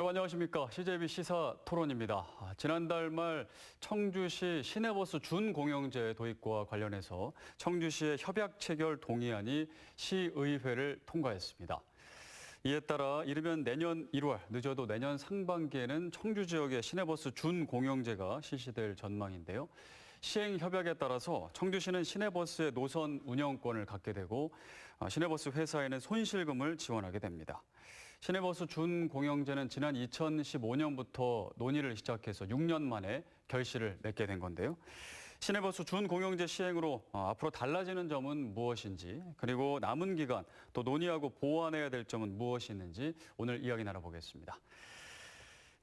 여러분 안녕하십니까. CJB 시사 토론입니다. 지난달 말 청주시 시내버스 준공영제 도입과 관련해서 청주시의 협약 체결 동의안이 시의회를 통과했습니다. 이에 따라 이르면 내년 1월, 늦어도 내년 상반기에는 청주 지역의 시내버스 준공영제가 실시될 전망인데요. 시행 협약에 따라서 청주시는 시내버스의 노선 운영권을 갖게 되고 시내버스 회사에는 손실금을 지원하게 됩니다. 시내버스 준공영제는 지난 2015년부터 논의를 시작해서 6년 만에 결실을 맺게 된 건데요. 시내버스 준공영제 시행으로 앞으로 달라지는 점은 무엇인지, 그리고 남은 기간 또 논의하고 보완해야 될 점은 무엇이 있는지 오늘 이야기 나눠보겠습니다.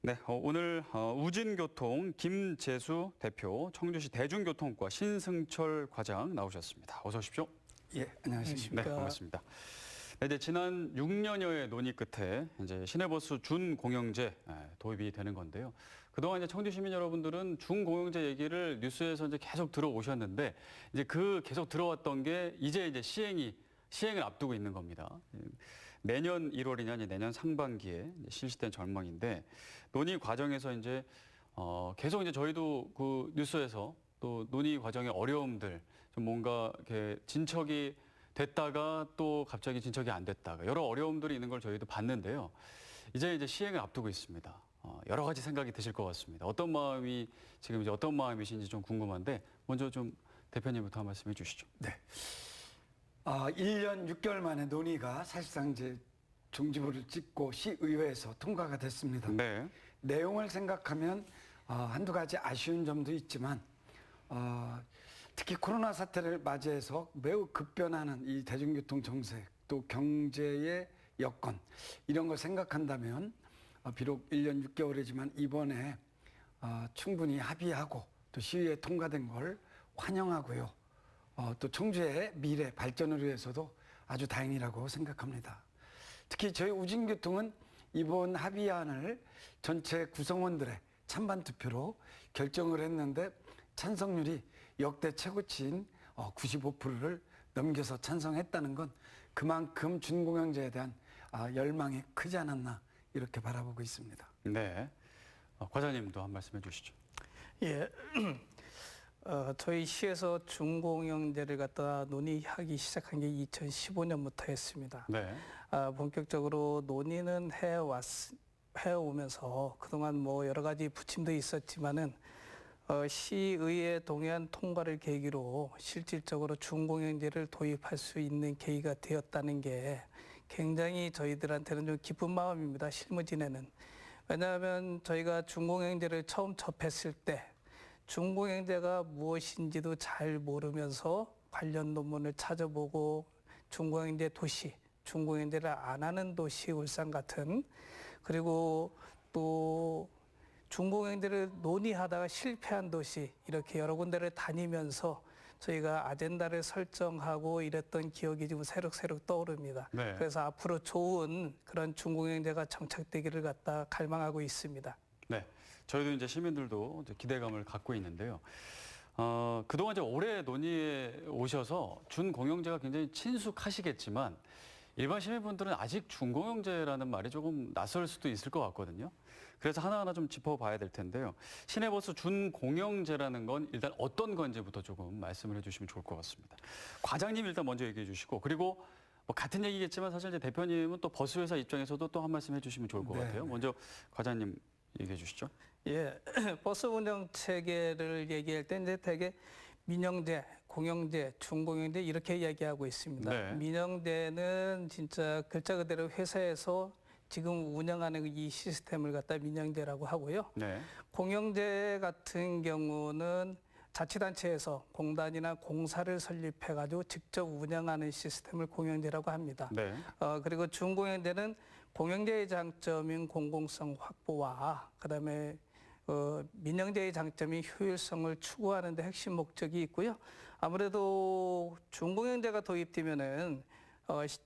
네, 오늘 우진교통 김재수 대표, 청주시 대중교통과 신승철 과장 나오셨습니다. 어서 오십시오. 예, 안녕하십니까. 네, 반갑습니다. 네, 이제 지난 6년여의 논의 끝에 이제 시내버스 준공영제 도입이 되는 건데요. 그동안 이제 청주 시민 여러분들은 준공영제 얘기를 뉴스에서 이제 계속 들어오셨는데 이제 그 계속 들어왔던 게 이제 시행을 앞두고 있는 겁니다. 내년 1월이냐, 아니 내년 상반기에 실시된 전망인데 논의 과정에서 이제 계속 이제 저희도 그 뉴스에서 또 논의 과정의 어려움들 좀 뭔가 이렇게 진척이 됐다가 또 갑자기 진척이 안 됐다가 여러 어려움들이 있는 걸 저희도 봤는데요. 이제 시행을 앞두고 있습니다. 여러 가지 생각이 드실 것 같습니다. 어떤 마음이신지 좀 궁금한데 먼저 좀 대표님부터 한 말씀 해주시죠. 네. 1년 6개월 만에 논의가 사실상 이제 종지부를 찍고 시의회에서 통과가 됐습니다. 네. 내용을 생각하면 한두 가지 아쉬운 점도 있지만 특히 코로나 사태를 맞이해서 매우 급변하는 이 대중교통 정책 또 경제의 여건 이런 걸 생각한다면 비록 1년 6개월이지만 이번에 충분히 합의하고 또 시의회에 통과된 걸 환영하고요. 또 청주의 미래 발전을 위해서도 아주 다행이라고 생각합니다. 특히 저희 우진교통은 이번 합의안을 전체 구성원들의 찬반 투표로 결정을 했는데 찬성률이 역대 최고치인 95%를 넘겨서 찬성했다는 건 그만큼 준공영제에 대한 열망이 크지 않았나 이렇게 바라보고 있습니다. 네. 과장님도 한 말씀 해주시죠. 예. 저희 시에서 준공영제를 갖다 논의하기 시작한 게 2015년부터 했습니다. 네. 본격적으로 논의는 해오면서 그동안 뭐 여러 가지 부침도 있었지만은 시의회 동의안 통과를 계기로 실질적으로 준공영제를 도입할 수 있는 계기가 되었다는 게 굉장히 저희들한테는 좀 기쁜 마음입니다. 실무진에는. 왜냐하면 저희가 준공영제를 처음 접했을 때 준공영제가 무엇인지도 잘 모르면서 관련 논문을 찾아보고 준공영제 도시, 준공영제를 안 하는 도시 울산 같은 그리고 또 준공영제를 논의하다가 실패한 도시 이렇게 여러 군데를 다니면서 저희가 아젠다를 설정하고 이랬던 기억이 지금 새록새록 떠오릅니다. 네. 그래서 앞으로 좋은 그런 준공영제가 정착되기를 갖다 갈망하고 있습니다. 네. 저희도 이제 시민들도 이제 기대감을 갖고 있는데요. 그동안 이제 오래 논의에 오셔서 준공영제가 굉장히 친숙하시겠지만 일반 시민분들은 아직 준공영제라는 말이 조금 낯설 수도 있을 것 같거든요. 그래서 하나하나 좀 짚어봐야 될 텐데요. 시내버스 준공영제라는 건 일단 어떤 건지부터 조금 말씀을 해주시면 좋을 것 같습니다. 과장님 일단 먼저 얘기해 주시고 그리고 뭐 같은 얘기겠지만 사실 이제 대표님은 또 버스회사 입장에서도 또 한 말씀 해주시면 좋을 것 같아요. 먼저 과장님 얘기해 주시죠. 예, 버스 운영 체계를 얘기할 때 이제 대개 민영제, 공영제, 준공영제 이렇게 이야기하고 있습니다. 네. 민영제는 진짜 글자 그대로 회사에서 지금 운영하는 이 시스템을 갖다 민영제라고 하고요. 네. 공영제 같은 경우는 자치단체에서 공단이나 공사를 설립해가지고 직접 운영하는 시스템을 공영제라고 합니다. 네. 그리고 준공영제는 공영제의 장점인 공공성 확보와 그다음에 민영제의 장점이 효율성을 추구하는 데 핵심 목적이 있고요. 아무래도 준공영제가 도입되면은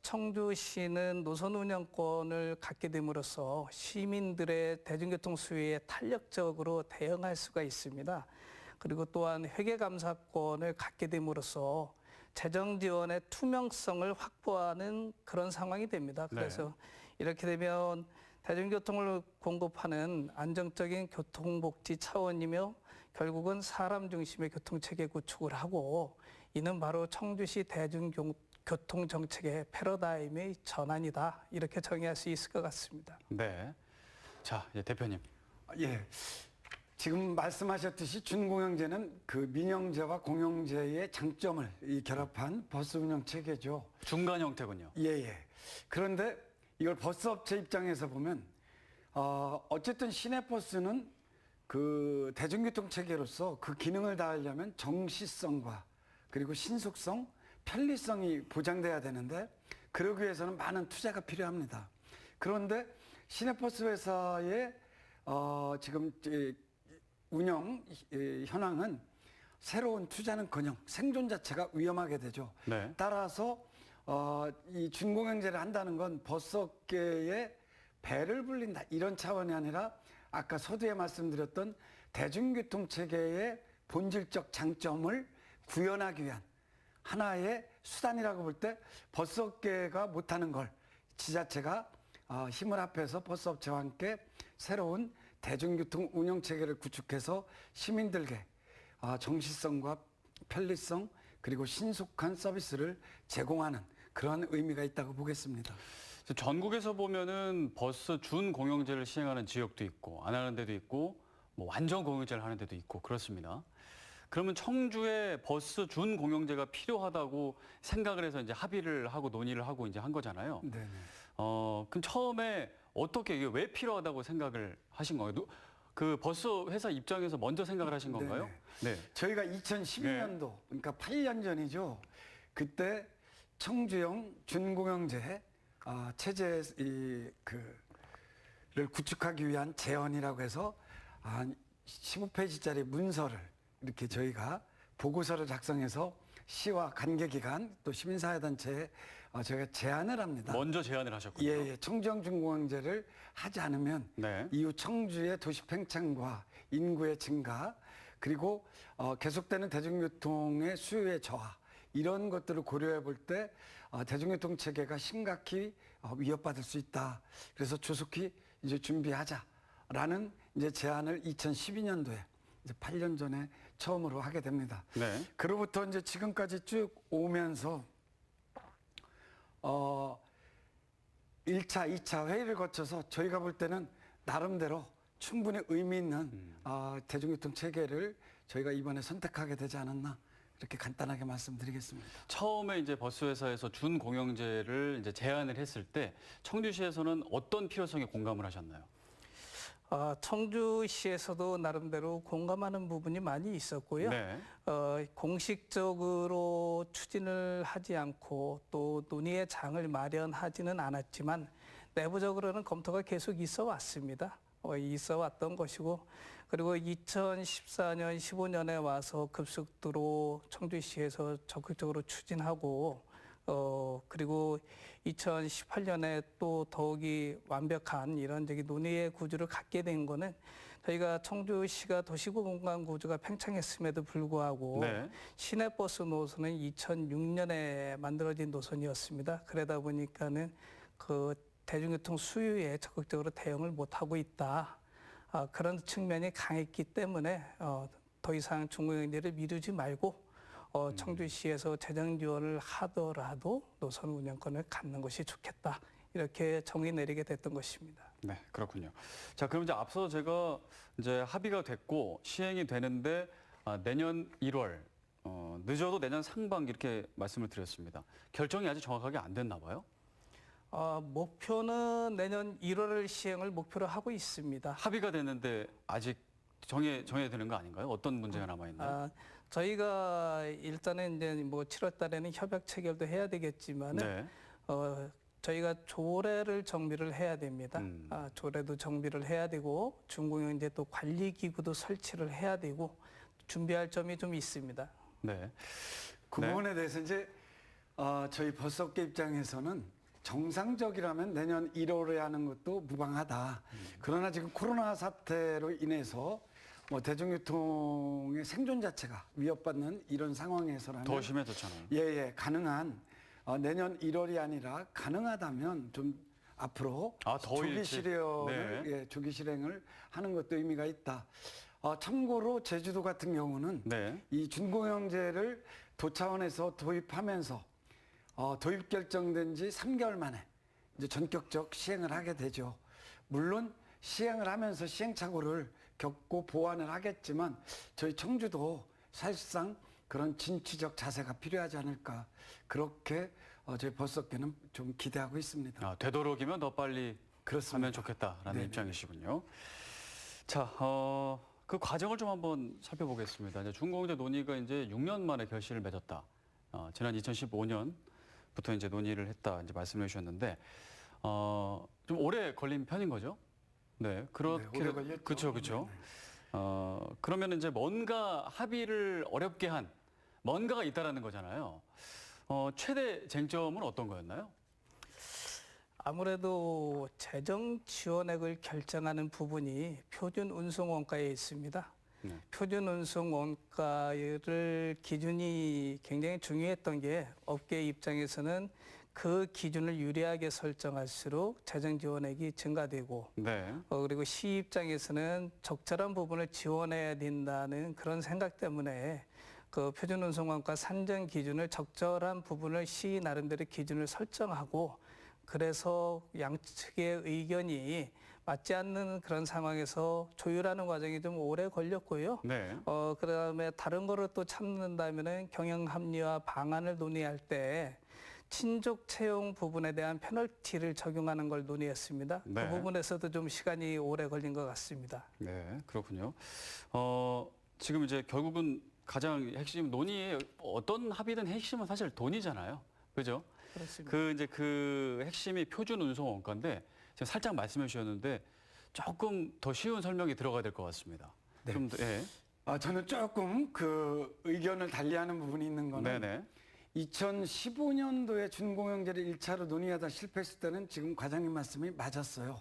청주시는 노선 운영권을 갖게 됨으로써 시민들의 대중교통 수요에 탄력적으로 대응할 수가 있습니다. 그리고 또한 회계감사권을 갖게 됨으로써 재정 지원의 투명성을 확보하는 그런 상황이 됩니다. 그래서 이렇게 되면 대중교통을 공급하는 안정적인 교통복지 차원이며 결국은 사람 중심의 교통체계 구축을 하고 이는 바로 청주시 대중교통 정책의 패러다임의 전환이다. 이렇게 정의할 수 있을 것 같습니다. 네. 자, 이제 대표님. 예. 지금 말씀하셨듯이 준공영제는 그 민영제와 공영제의 장점을 결합한 버스 운영 체계죠. 중간 형태군요. 예. 그런데 이걸 버스 업체 입장에서 보면 어쨌든 시내버스는 그 대중교통 체계로서 그 기능을 다하려면 정시성과 그리고 신속성, 편리성이 보장돼야 되는데 그러기 위해서는 많은 투자가 필요합니다. 그런데 시내버스 회사의 지금 운영 현황은 새로운 투자는커녕 생존 자체가 위험하게 되죠. 네. 따라서 이 준공영제를 한다는 건 버스업계에 배를 불린다 이런 차원이 아니라 아까 서두에 말씀드렸던 대중교통 체계의 본질적 장점을 구현하기 위한 하나의 수단이라고 볼 때 버스업계가 못하는 걸 지자체가 힘을 합해서 버스업체와 함께 새로운 대중교통 운영 체계를 구축해서 시민들에게 정시성과 편리성 그리고 신속한 서비스를 제공하는 그런 의미가 있다고 보겠습니다. 전국에서 보면은 버스 준 공영제를 시행하는 지역도 있고 안 하는 데도 있고 뭐 완전 공영제를 하는 데도 있고 그렇습니다. 그러면 청주에 버스 준 공영제가 필요하다고 생각을 해서 이제 합의를 하고 논의를 하고 이제 한 거잖아요. 네. 그럼 처음에 어떻게 이게 왜 필요하다고 생각을 하신 건가요? 그 버스 회사 입장에서 먼저 생각을 하신 건가요? 네. 저희가 2012년도 그러니까 8년 전이죠. 그때 청주형 준공영제 체제 를 구축하기 위한 제언이라고 해서 15페이지짜리 문서를 이렇게 저희가 보고서를 작성해서 시와 관계기관 또 시민사회단체에 저희가 제안을 합니다. 먼저 제안을 하셨군요. 예. 청주형 준공영제를 하지 않으면 네. 이후 청주의 도시 팽창과 인구의 증가 그리고 계속되는 대중교통의 수요의 저하 이런 것들을 고려해 볼 때 대중교통 체계가 심각히 위협받을 수 있다. 그래서 조속히 이제 준비하자라는 이제 제안을 2012년도에 이제 8년 전에 처음으로 하게 됩니다. 네. 그로부터 이제 지금까지 쭉 오면서 1차, 2차 회의를 거쳐서 저희가 볼 때는 나름대로 충분히 의미 있는 대중교통 체계를 저희가 이번에 선택하게 되지 않았나 이렇게 간단하게 말씀드리겠습니다. 처음에 이제 버스 회사에서 준 공영제를 이제 제안을 했을 때 청주시에서는 어떤 필요성에 공감을 하셨나요? 청주시에서도 나름대로 공감하는 부분이 많이 있었고요. 네. 공식적으로 추진을 하지 않고 또 논의의 장을 마련하지는 않았지만 내부적으로는 검토가 계속 있어 왔습니다. 있어 왔던 것이고 그리고 2014년, 15년에 와서 급속도로 청주시에서 적극적으로 추진하고 그리고 2018년에 또 더욱이 완벽한 이런 논의의 구조를 갖게 된 거는 저희가 청주시가 도시구 공간 구조가 팽창했음에도 불구하고 네. 시내버스 노선은 2006년에 만들어진 노선이었습니다. 그러다 보니까는 그 대중교통 수요에 적극적으로 대응을 못하고 있다. 그런 측면이 강했기 때문에 더 이상 준공영제를 미루지 말고 청주시에서 재정 지원을 하더라도 노선 운영권을 갖는 것이 좋겠다. 이렇게 정의 내리게 됐던 것입니다. 네, 그렇군요. 자, 그럼 이제 앞서 제가 이제 합의가 됐고 시행이 되는데 내년 1월, 늦어도 내년 상반기 이렇게 말씀을 드렸습니다. 결정이 아직 정확하게 안 됐나 봐요? 목표는 내년 1월 시행을 목표로 하고 있습니다. 합의가 됐는데 아직 정해야 되는 거 아닌가요? 어떤 문제가 남아 있나요? 저희가 일단은 이제 7월 달에는 협약 체결도 해야 되겠지만은 네. 저희가 조례를 정비를 해야 됩니다. 조례도 정비를 해야 되고 준공영제 또 관리기구도 설치를 해야 되고 준비할 점이 좀 있습니다. 네. 그 네. 부분에 대해서 이제 저희 버스업계 입장에서는 정상적이라면 내년 1월에 하는 것도 무방하다. 그러나 지금 코로나 사태로 인해서 대중교통의 생존 자체가 위협받는 이런 상황에서라면 더 심해졌잖아요. 가능한 내년 1월이 아니라 가능하다면 좀 앞으로 더 조기 일찍. 실현을 네. 조기 실행을 하는 것도 의미가 있다. 참고로 제주도 같은 경우는 네. 이 준공영제를 도 차원에서 도입하면서 도입 결정된 지 3개월 만에 이제 전격적 시행을 하게 되죠. 물론 시행을 하면서 시행착오를 겪고 보완을 하겠지만 저희 청주도 사실상 그런 진취적 자세가 필요하지 않을까 그렇게 저희 버섯계는 좀 기대하고 있습니다. 되도록이면 더 빨리 그렇습니다. 하면 좋겠다라는 네네. 입장이시군요. 자, 그 과정을 좀 한번 살펴보겠습니다. 이제 준공영제 논의가 이제 6년 만에 결실을 맺었다. 지난 2015년부터 이제 논의를 했다 이제 말씀해 주셨는데 좀 오래 걸린 편인 거죠? 네, 그렇게 오래 걸렸죠. 그렇죠. 그러면 이제 뭔가 합의를 어렵게 한 뭔가가 있다라는 거잖아요. 최대 쟁점은 어떤 거였나요? 아무래도 재정 지원액을 결정하는 부분이 표준 운송 원가에 있습니다. 네. 표준 운송 원가를 기준이 굉장히 중요했던 게 업계 입장에서는 그 기준을 유리하게 설정할수록 재정 지원액이 증가되고 네. 그리고 시 입장에서는 적절한 부분을 지원해야 된다는 그런 생각 때문에 그 표준 운송 원가 산정 기준을 적절한 부분을 시 나름대로 기준을 설정하고 그래서 양측의 의견이 맞지 않는 그런 상황에서 조율하는 과정이 좀 오래 걸렸고요. 네. 그다음에 다른 거를 또 찾는다면은 경영 합리화 방안을 논의할 때 친족 채용 부분에 대한 페널티를 적용하는 걸 논의했습니다. 네. 그 부분에서도 좀 시간이 오래 걸린 것 같습니다. 네, 그렇군요. 지금 이제 결국은 가장 핵심 논의의 어떤 합의든 핵심은 사실 돈이잖아요. 그죠? 그렇습니다. 그 핵심이 표준 운송 원가인데 지금 살짝 말씀해 주셨는데 조금 더 쉬운 설명이 들어가야 될 것 같습니다. 네. 좀 더, 예. 저는 조금 그 의견을 달리하는 부분이 있는 거는 네네. 2015년도에 준공영제를 1차로 논의하다 실패했을 때는 지금 과장님 말씀이 맞았어요.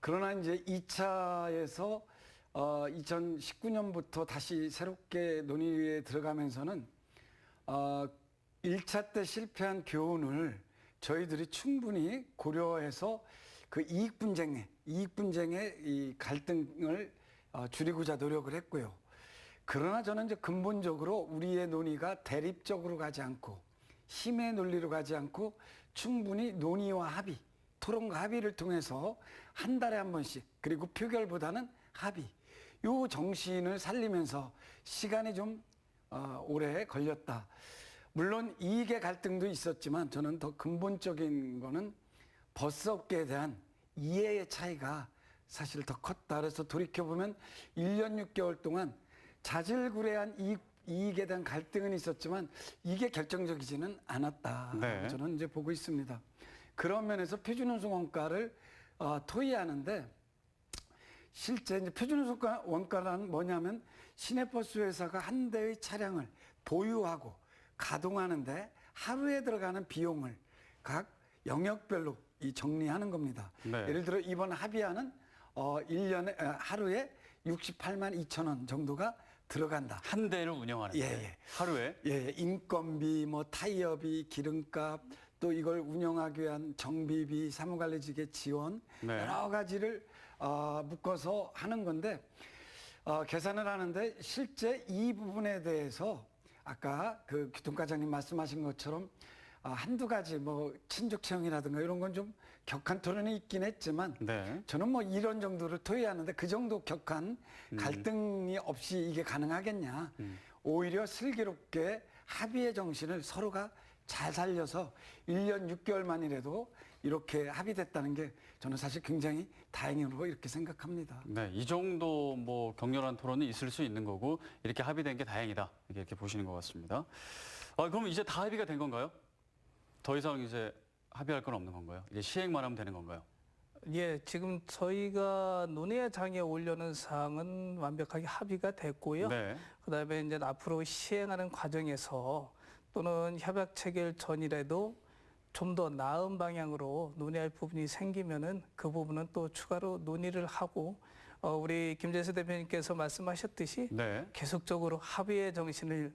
그러나 이제 2차에서 2019년부터 다시 새롭게 논의에 들어가면서는 1차 때 실패한 교훈을 저희들이 충분히 고려해서 그 이익 분쟁의 이 갈등을 줄이고자 노력을 했고요. 그러나 저는 이제 근본적으로 우리의 논의가 대립적으로 가지 않고 힘의 논리로 가지 않고 충분히 논의와 합의, 토론과 합의를 통해서 한 달에 한 번씩 그리고 표결보다는 합의, 요 정신을 살리면서 시간이 좀 오래 걸렸다. 물론 이익의 갈등도 있었지만 저는 더 근본적인 거는 버스업계에 대한 이해의 차이가 사실 더 컸다. 그래서 돌이켜보면 1년 6개월 동안 자질구레한 이익에 대한 갈등은 있었지만 이게 결정적이지는 않았다. 네. 저는 이제 보고 있습니다. 그런 면에서 표준운송 원가를 토의하는데 실제 이제 표준운송 원가는 뭐냐면 시내버스 회사가 한 대의 차량을 보유하고 가동하는데 하루에 들어가는 비용을 각 영역별로 정리하는 겁니다. 네. 예를 들어 이번 합의안은 1년에 하루에 68만 2천 원 정도가 들어간다. 한 대를 운영하는데 예. 하루에 예, 인건비, 뭐 타이어비, 기름값, 또 이걸 운영하기 위한 정비비, 사무관리직의 지원 네. 여러 가지를 묶어서 하는 건데 계산을 하는데 실제 이 부분에 대해서 아까 그 교통과장님 말씀하신 것처럼 한두 가지 뭐 친족 채용이라든가 이런 건 좀 격한 토론이 있긴 했지만 네. 저는 뭐 이런 정도를 토의하는데 그 정도 격한 갈등이 없이 이게 가능하겠냐. 오히려 슬기롭게 합의의 정신을 서로가 잘 살려서 1년 6개월 만이라도 이렇게 합의됐다는 게 저는 사실 굉장히 다행으로 이렇게 생각합니다. 네, 이 정도 뭐 격렬한 토론이 있을 수 있는 거고 이렇게 합의된 게 다행이다 이렇게 보시는 것 같습니다. 그럼 이제 다 합의가 된 건가요? 더 이상 이제 합의할 건 없는 건가요? 이제 시행만 하면 되는 건가요? 예, 지금 저희가 논의의 장에 올려놓은 사항은 완벽하게 합의가 됐고요. 네. 그다음에 이제 앞으로 시행하는 과정에서 또는 협약 체결 전이라도 좀 더 나은 방향으로 논의할 부분이 생기면은 그 부분은 또 추가로 논의를 하고 우리 김재수 대표님께서 말씀하셨듯이 네. 계속적으로 합의의 정신을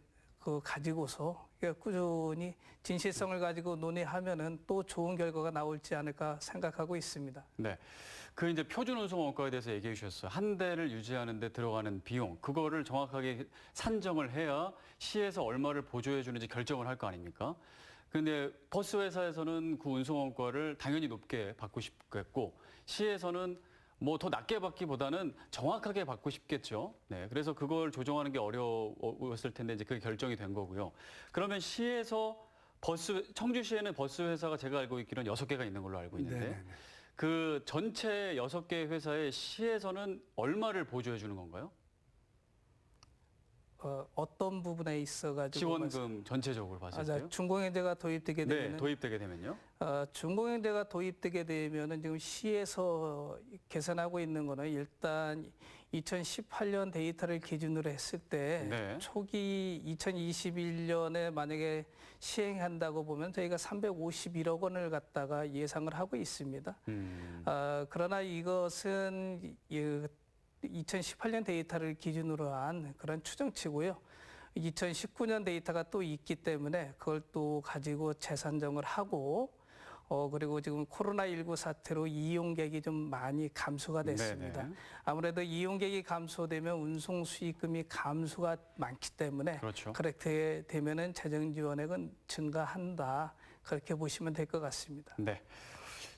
가지고서 그러니까 꾸준히 진실성을 가지고 논의하면은 또 좋은 결과가 나올지 않을까 생각하고 있습니다. 네. 그 이제 표준 운송 원가에 대해서 얘기해 주셨어요. 한 대를 유지하는 데 들어가는 비용, 그거를 정확하게 산정을 해야 시에서 얼마를 보조해 주는지 결정을 할 거 아닙니까? 근데 버스 회사에서는 그 운송 원가를 당연히 높게 받고 싶겠고 시에서는 뭐 더 낮게 받기보다는 정확하게 받고 싶겠죠. 네. 그래서 그걸 조정하는 게 어려웠을 텐데 이제 그게 결정이 된 거고요. 그러면 시에서 청주시에는 버스 회사가 제가 알고 있기로는 6개가 있는 걸로 알고 있는데 네네네. 그 전체 6개 회사에 시에서는 얼마를 보조해 주는 건가요? 어떤 부분에 있어가지고 지원금 전체적으로 봤을 때요? 중공영제가 도입되게 네, 되면은 도입되게 되면요. 중공영제가 도입되게 되면은 지금 시에서 계산하고 있는 거는 일단 2018년 데이터를 기준으로 했을 때 네. 초기 2021년에 만약에 시행한다고 보면 저희가 351억 원을 갖다가 예상을 하고 있습니다. 그러나 이것은 2018년 데이터를 기준으로 한 그런 추정치고요. 2019년 데이터가 또 있기 때문에 그걸 또 가지고 재산정을 하고 그리고 지금 코로나19 사태로 이용객이 좀 많이 감소가 됐습니다. 네네. 아무래도 이용객이 감소되면 운송 수익금이 감소가 많기 때문에 그렇죠. 그렇게 되면은 재정 지원액은 증가한다. 그렇게 보시면 될 것 같습니다. 네.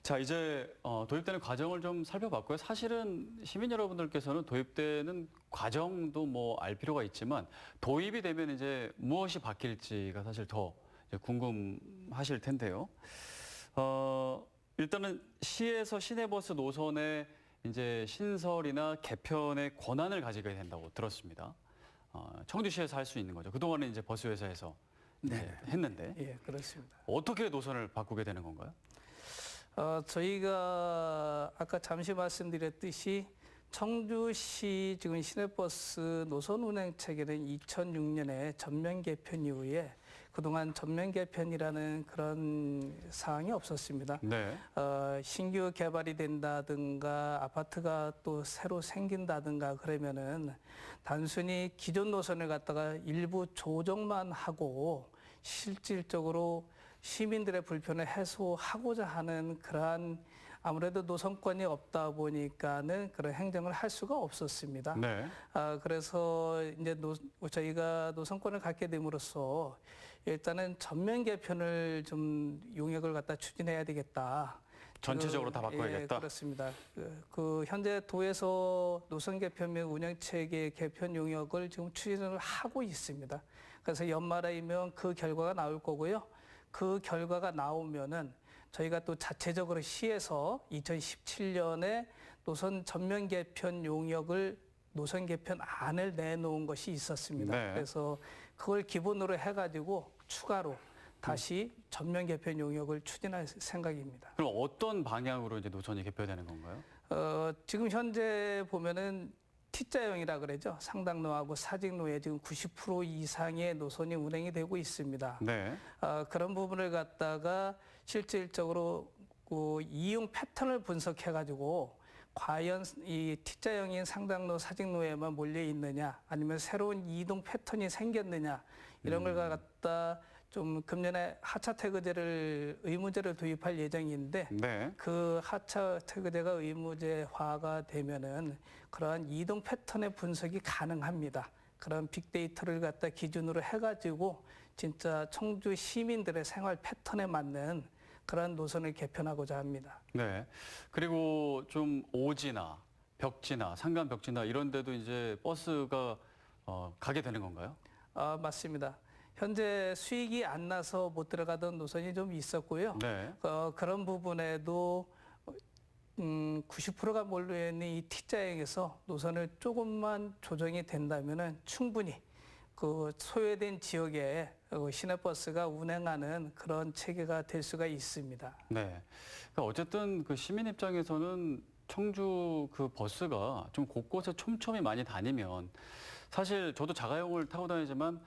자, 이제 도입되는 과정을 좀 살펴봤고요. 사실은 시민 여러분들께서는 도입되는 과정도 뭐 알 필요가 있지만 도입이 되면 이제 무엇이 바뀔지가 사실 더 이제 궁금하실 텐데요. 일단은 시에서 시내버스 노선의 이제 신설이나 개편의 권한을 가지게 된다고 들었습니다. 청주시에서 할 수 있는 거죠. 그동안은 이제 버스 회사에서 이제 했는데 예, 그렇습니다. 어떻게 노선을 바꾸게 되는 건가요? 저희가 아까 잠시 말씀드렸듯이 청주시 지금 시내버스 노선 운행 체계는 2006년에 전면 개편 이후에 그동안 전면 개편이라는 그런 사항이 없었습니다. 네. 신규 개발이 된다든가 아파트가 또 새로 생긴다든가 그러면은 단순히 기존 노선을 갖다가 일부 조정만 하고 실질적으로 시민들의 불편을 해소하고자 하는 그러한 아무래도 노선권이 없다 보니까는 그런 행정을 할 수가 없었습니다. 네. 그래서 이제 저희가 노선권을 갖게 됨으로써 일단은 전면 개편을 좀 용역을 갖다 추진해야 되겠다. 전체적으로 다 바꿔야겠다. 예, 그렇습니다. 그 현재 도에서 노선 개편 및 운영 체계 개편 용역을 지금 추진을 하고 있습니다. 그래서 연말이면 그 결과가 나올 거고요. 그 결과가 나오면은 저희가 또 자체적으로 시에서 2017년에 노선 전면 개편 용역을 노선 개편 안을 내놓은 것이 있었습니다. 네. 그래서 그걸 기본으로 해가지고 추가로 다시 전면 개편 용역을 추진할 생각입니다. 그럼 어떤 방향으로 이제 노선이 개편되는 건가요? 지금 현재 보면은 T자형이라 그러죠. 상당로하고 사직로에 지금 90% 이상의 노선이 운행이 되고 있습니다. 네. 그런 부분을 갖다가 실질적으로 그 이용 패턴을 분석해가지고 과연 이 T자형인 상당로, 사직로에만 몰려 있느냐, 아니면 새로운 이동 패턴이 생겼느냐 이런 걸 갖다 좀 금년에 하차 태그제를 의무제를 도입할 예정인데 네. 그 하차 태그제가 의무제화가 되면은 그러한 이동 패턴의 분석이 가능합니다. 그런 빅데이터를 갖다 기준으로 해가지고 진짜 청주 시민들의 생활 패턴에 맞는 그런 노선을 개편하고자 합니다. 네. 그리고 좀 오지나 벽지나 상간 벽지나 이런 데도 이제 버스가 가게 되는 건가요? 맞습니다. 현재 수익이 안 나서 못 들어가던 노선이 좀 있었고요. 네. 그런 부분에도 90%가 몰려있는 이 T자형에서 노선을 조금만 조정이 된다면은 충분히 그 소외된 지역에 시내버스가 운행하는 그런 체계가 될 수가 있습니다. 네. 그러니까 어쨌든 그 시민 입장에서는 청주 그 버스가 좀 곳곳에 촘촘히 많이 다니면 사실 저도 자가용을 타고 다니지만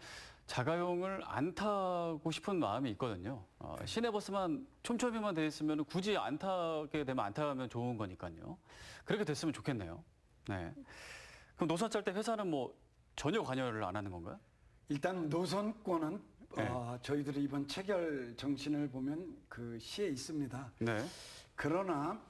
자가용을 안 타고 싶은 마음이 있거든요. 시내버스만 촘촘히만 돼 있으면 굳이 안 타게 되면 안 타면 좋은 거니까요. 그렇게 됐으면 좋겠네요. 네. 그럼 노선 짤 때 회사는 뭐 전혀 관여를 안 하는 건가요? 일단 노선권은 네. 저희들이 이번 체결 정신을 보면 그 시에 있습니다. 네. 그러나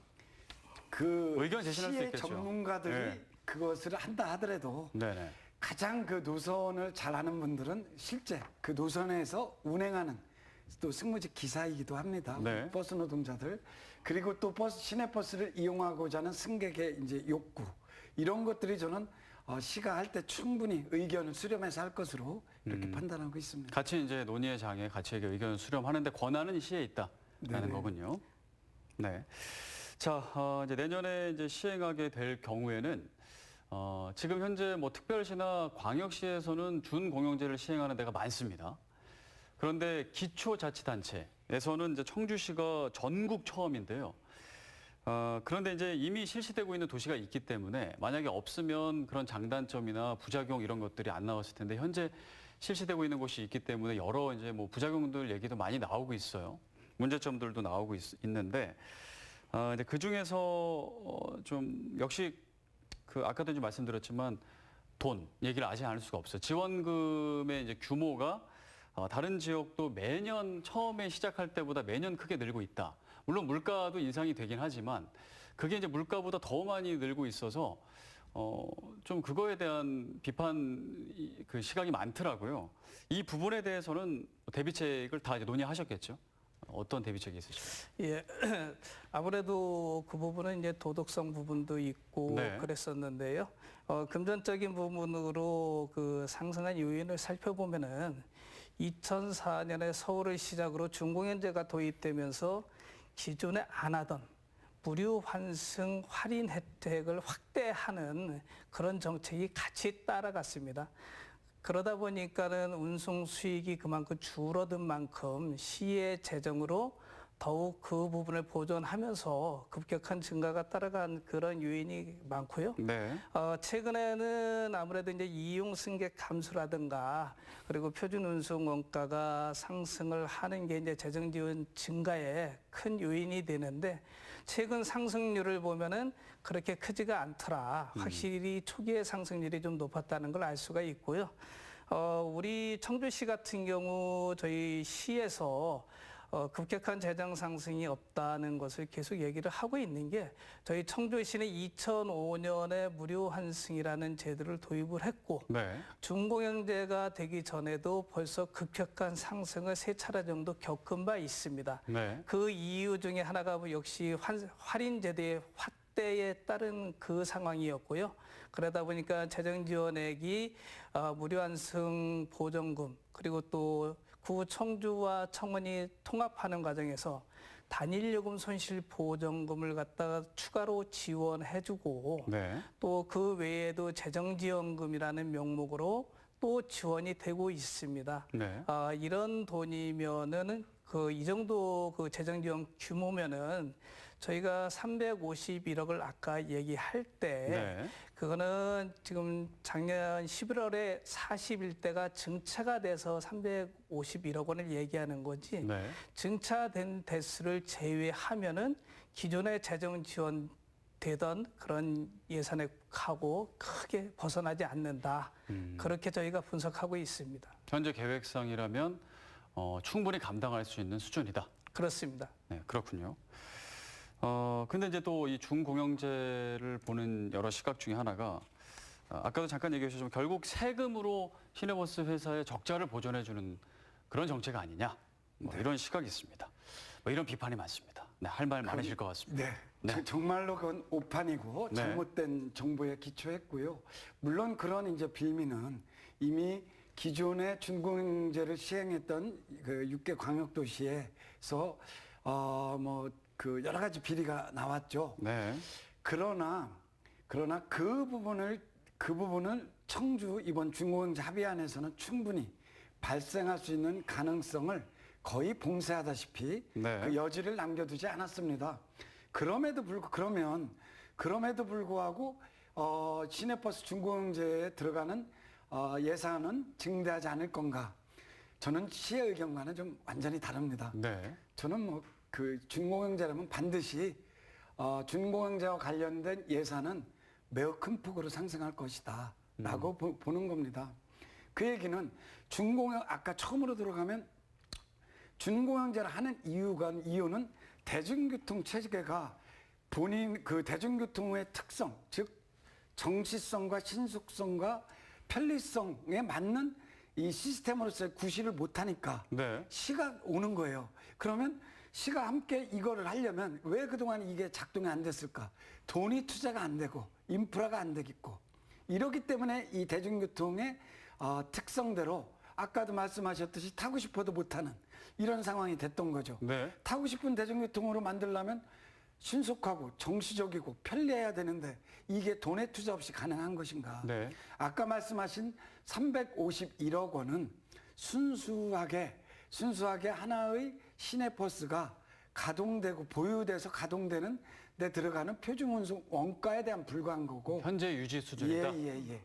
그 의견 제시할 수 시의 있겠죠. 전문가들이 네. 그것을 한다 하더라도 네네. 가장 그 노선을 잘 아는 분들은 실제 그 노선에서 운행하는 또 승무직 기사이기도 합니다. 네. 버스 노동자들 그리고 또 시내버스를 이용하고자 하는 승객의 이제 욕구 이런 것들이 저는 시가 할 때 충분히 의견을 수렴해서 할 것으로 이렇게 판단하고 있습니다. 같이 이제 논의의 장에 같이 의견을 수렴하는데 권한은 시에 있다라는 네네. 거군요. 네. 자, 이제 내년에 이제 시행하게 될 경우에는 지금 현재 뭐 특별시나 광역시에서는 준공영제를 시행하는 데가 많습니다. 그런데 기초자치단체에서는 이제 청주시가 전국 처음인데요. 그런데 이제 이미 실시되고 있는 도시가 있기 때문에 만약에 없으면 그런 장단점이나 부작용 이런 것들이 안 나왔을 텐데 현재 실시되고 있는 곳이 있기 때문에 여러 이제 뭐 부작용들 얘기도 많이 나오고 있어요. 문제점들도 나오고 있는데 이제 그 중에서 좀 역시 그 아까도 이제 말씀드렸지만 돈 얘기를 아직 안 할 수가 없어요. 지원금의 이제 규모가 다른 지역도 매년 처음에 시작할 때보다 매년 크게 늘고 있다. 물론 물가도 인상이 되긴 하지만 그게 이제 물가보다 더 많이 늘고 있어서 좀 그거에 대한 비판 그 시각이 많더라고요. 이 부분에 대해서는 대비책을 다 이제 논의하셨겠죠? 어떤 대비책이 있으실까요? 예, 아무래도 그 부분은 이제 도덕성 부분도 있고 네. 그랬었는데요. 금전적인 부분으로 그 상승한 요인을 살펴보면은 2004년에 서울을 시작으로 준공연제가 도입되면서 기존에 안 하던 무료 환승 할인 혜택을 확대하는 그런 정책이 같이 따라갔습니다. 그러다 보니까는 운송 수익이 그만큼 줄어든 만큼 시의 재정으로 더욱 그 부분을 보존하면서 급격한 증가가 따라간 그런 요인이 많고요. 네. 최근에는 아무래도 이제 이용 승객 감소라든가 그리고 표준 운송 원가가 상승을 하는 게 이제 재정 지원 증가에 큰 요인이 되는데 최근 상승률을 보면은 그렇게 크지가 않더라. 확실히 초기의 상승률이 좀 높았다는 걸 알 수가 있고요. 우리 청주시 같은 경우 저희 시에서 급격한 재정 상승이 없다는 것을 계속 얘기를 하고 있는 게 저희 청주시는 2005년에 무료 환승이라는 제도를 도입을 했고 네. 준공영제가 되기 전에도 벌써 급격한 상승을 3차례 정도 겪은 바 있습니다. 네. 그 이유 중에 하나가 역시 할인 제도의 확대에 따른 그 상황이었고요. 그러다 보니까 재정 지원액이 무료 환승 보전금 그리고 또 구 청주와 청원이 통합하는 과정에서 단일 요금 손실 보전금을 갖다가 추가로 지원해주고 네. 또 그 외에도 재정지원금이라는 명목으로 또 지원이 되고 있습니다. 네. 이런 돈이면은 이 정도 그 재정지원 규모면은 저희가 351억을 아까 얘기할 때 네. 그거는 지금 작년 11월에 41대가 증차가 돼서 351억 원을 얘기하는 거지. 네. 증차된 대수를 제외하면은 기존의 재정 지원 되던 그런 예산액하고 크게 벗어나지 않는다. 그렇게 저희가 분석하고 있습니다. 현재 계획상이라면 충분히 감당할 수 있는 수준이다. 그렇습니다. 네, 그렇군요. 근데 이제 또 이 준공영제를 보는 여러 시각 중에 하나가 아까도 잠깐 얘기해 주셨지만 결국 세금으로 시내버스 회사에 적자를 보전해주는 그런 정책 아니냐 뭐 이런 시각이 있습니다. 뭐 이런 비판이 많습니다. 네, 할 말 많으실 것 같습니다. 네. 네. 정말로 그건 오판이고 네. 잘못된 정보에 기초했고요. 물론 그런 이제 빌미는 이미 기존의 준공영제를 시행했던 그 6개 광역도시에서 뭐 그 여러 가지 비리가 나왔죠. 네. 그러나 그 부분을 청주 이번 준공영제 합의안에서는 충분히 발생할 수 있는 가능성을 거의 봉쇄하다시피 네. 그 여지를 남겨두지 않았습니다. 그럼에도 불구하고 시내버스 준공영제에 들어가는 예산은 증대하지 않을 건가? 저는 시의 의견과는 좀 완전히 다릅니다. 네. 저는 뭐 그 준공영제라면 반드시 준공영제와 관련된 예산은 매우 큰 폭으로 상승할 것이다라고 보는 겁니다. 그 얘기는 아까 처음으로 들어가면 준공영제를 하는 이유는 대중교통 체계가 본인 그 대중교통의 특성, 즉 정시성과 신속성과 편리성에 맞는 이 시스템으로서의 구실을 못하니까 네. 시가 오는 거예요. 그러면 시가 함께 이거를 하려면 왜 그동안 이게 작동이 안 됐을까? 돈이 투자가 안 되고 인프라가 안 되겠고 이렇기 때문에 이 대중교통의 특성대로 아까도 말씀하셨듯이 타고 싶어도 못하는 이런 상황이 됐던 거죠. 네. 타고 싶은 대중교통으로 만들려면 신속하고 정시적이고 편리해야 되는데 이게 돈의 투자 없이 가능한 것인가? 네. 아까 말씀하신 351억 원은 순수하게 하나의 시내버스가 가동되고 보유돼서 가동되는 데 들어가는 표준운송 원가에 대한 불과한 거고 현재 유지 수준이다. 예.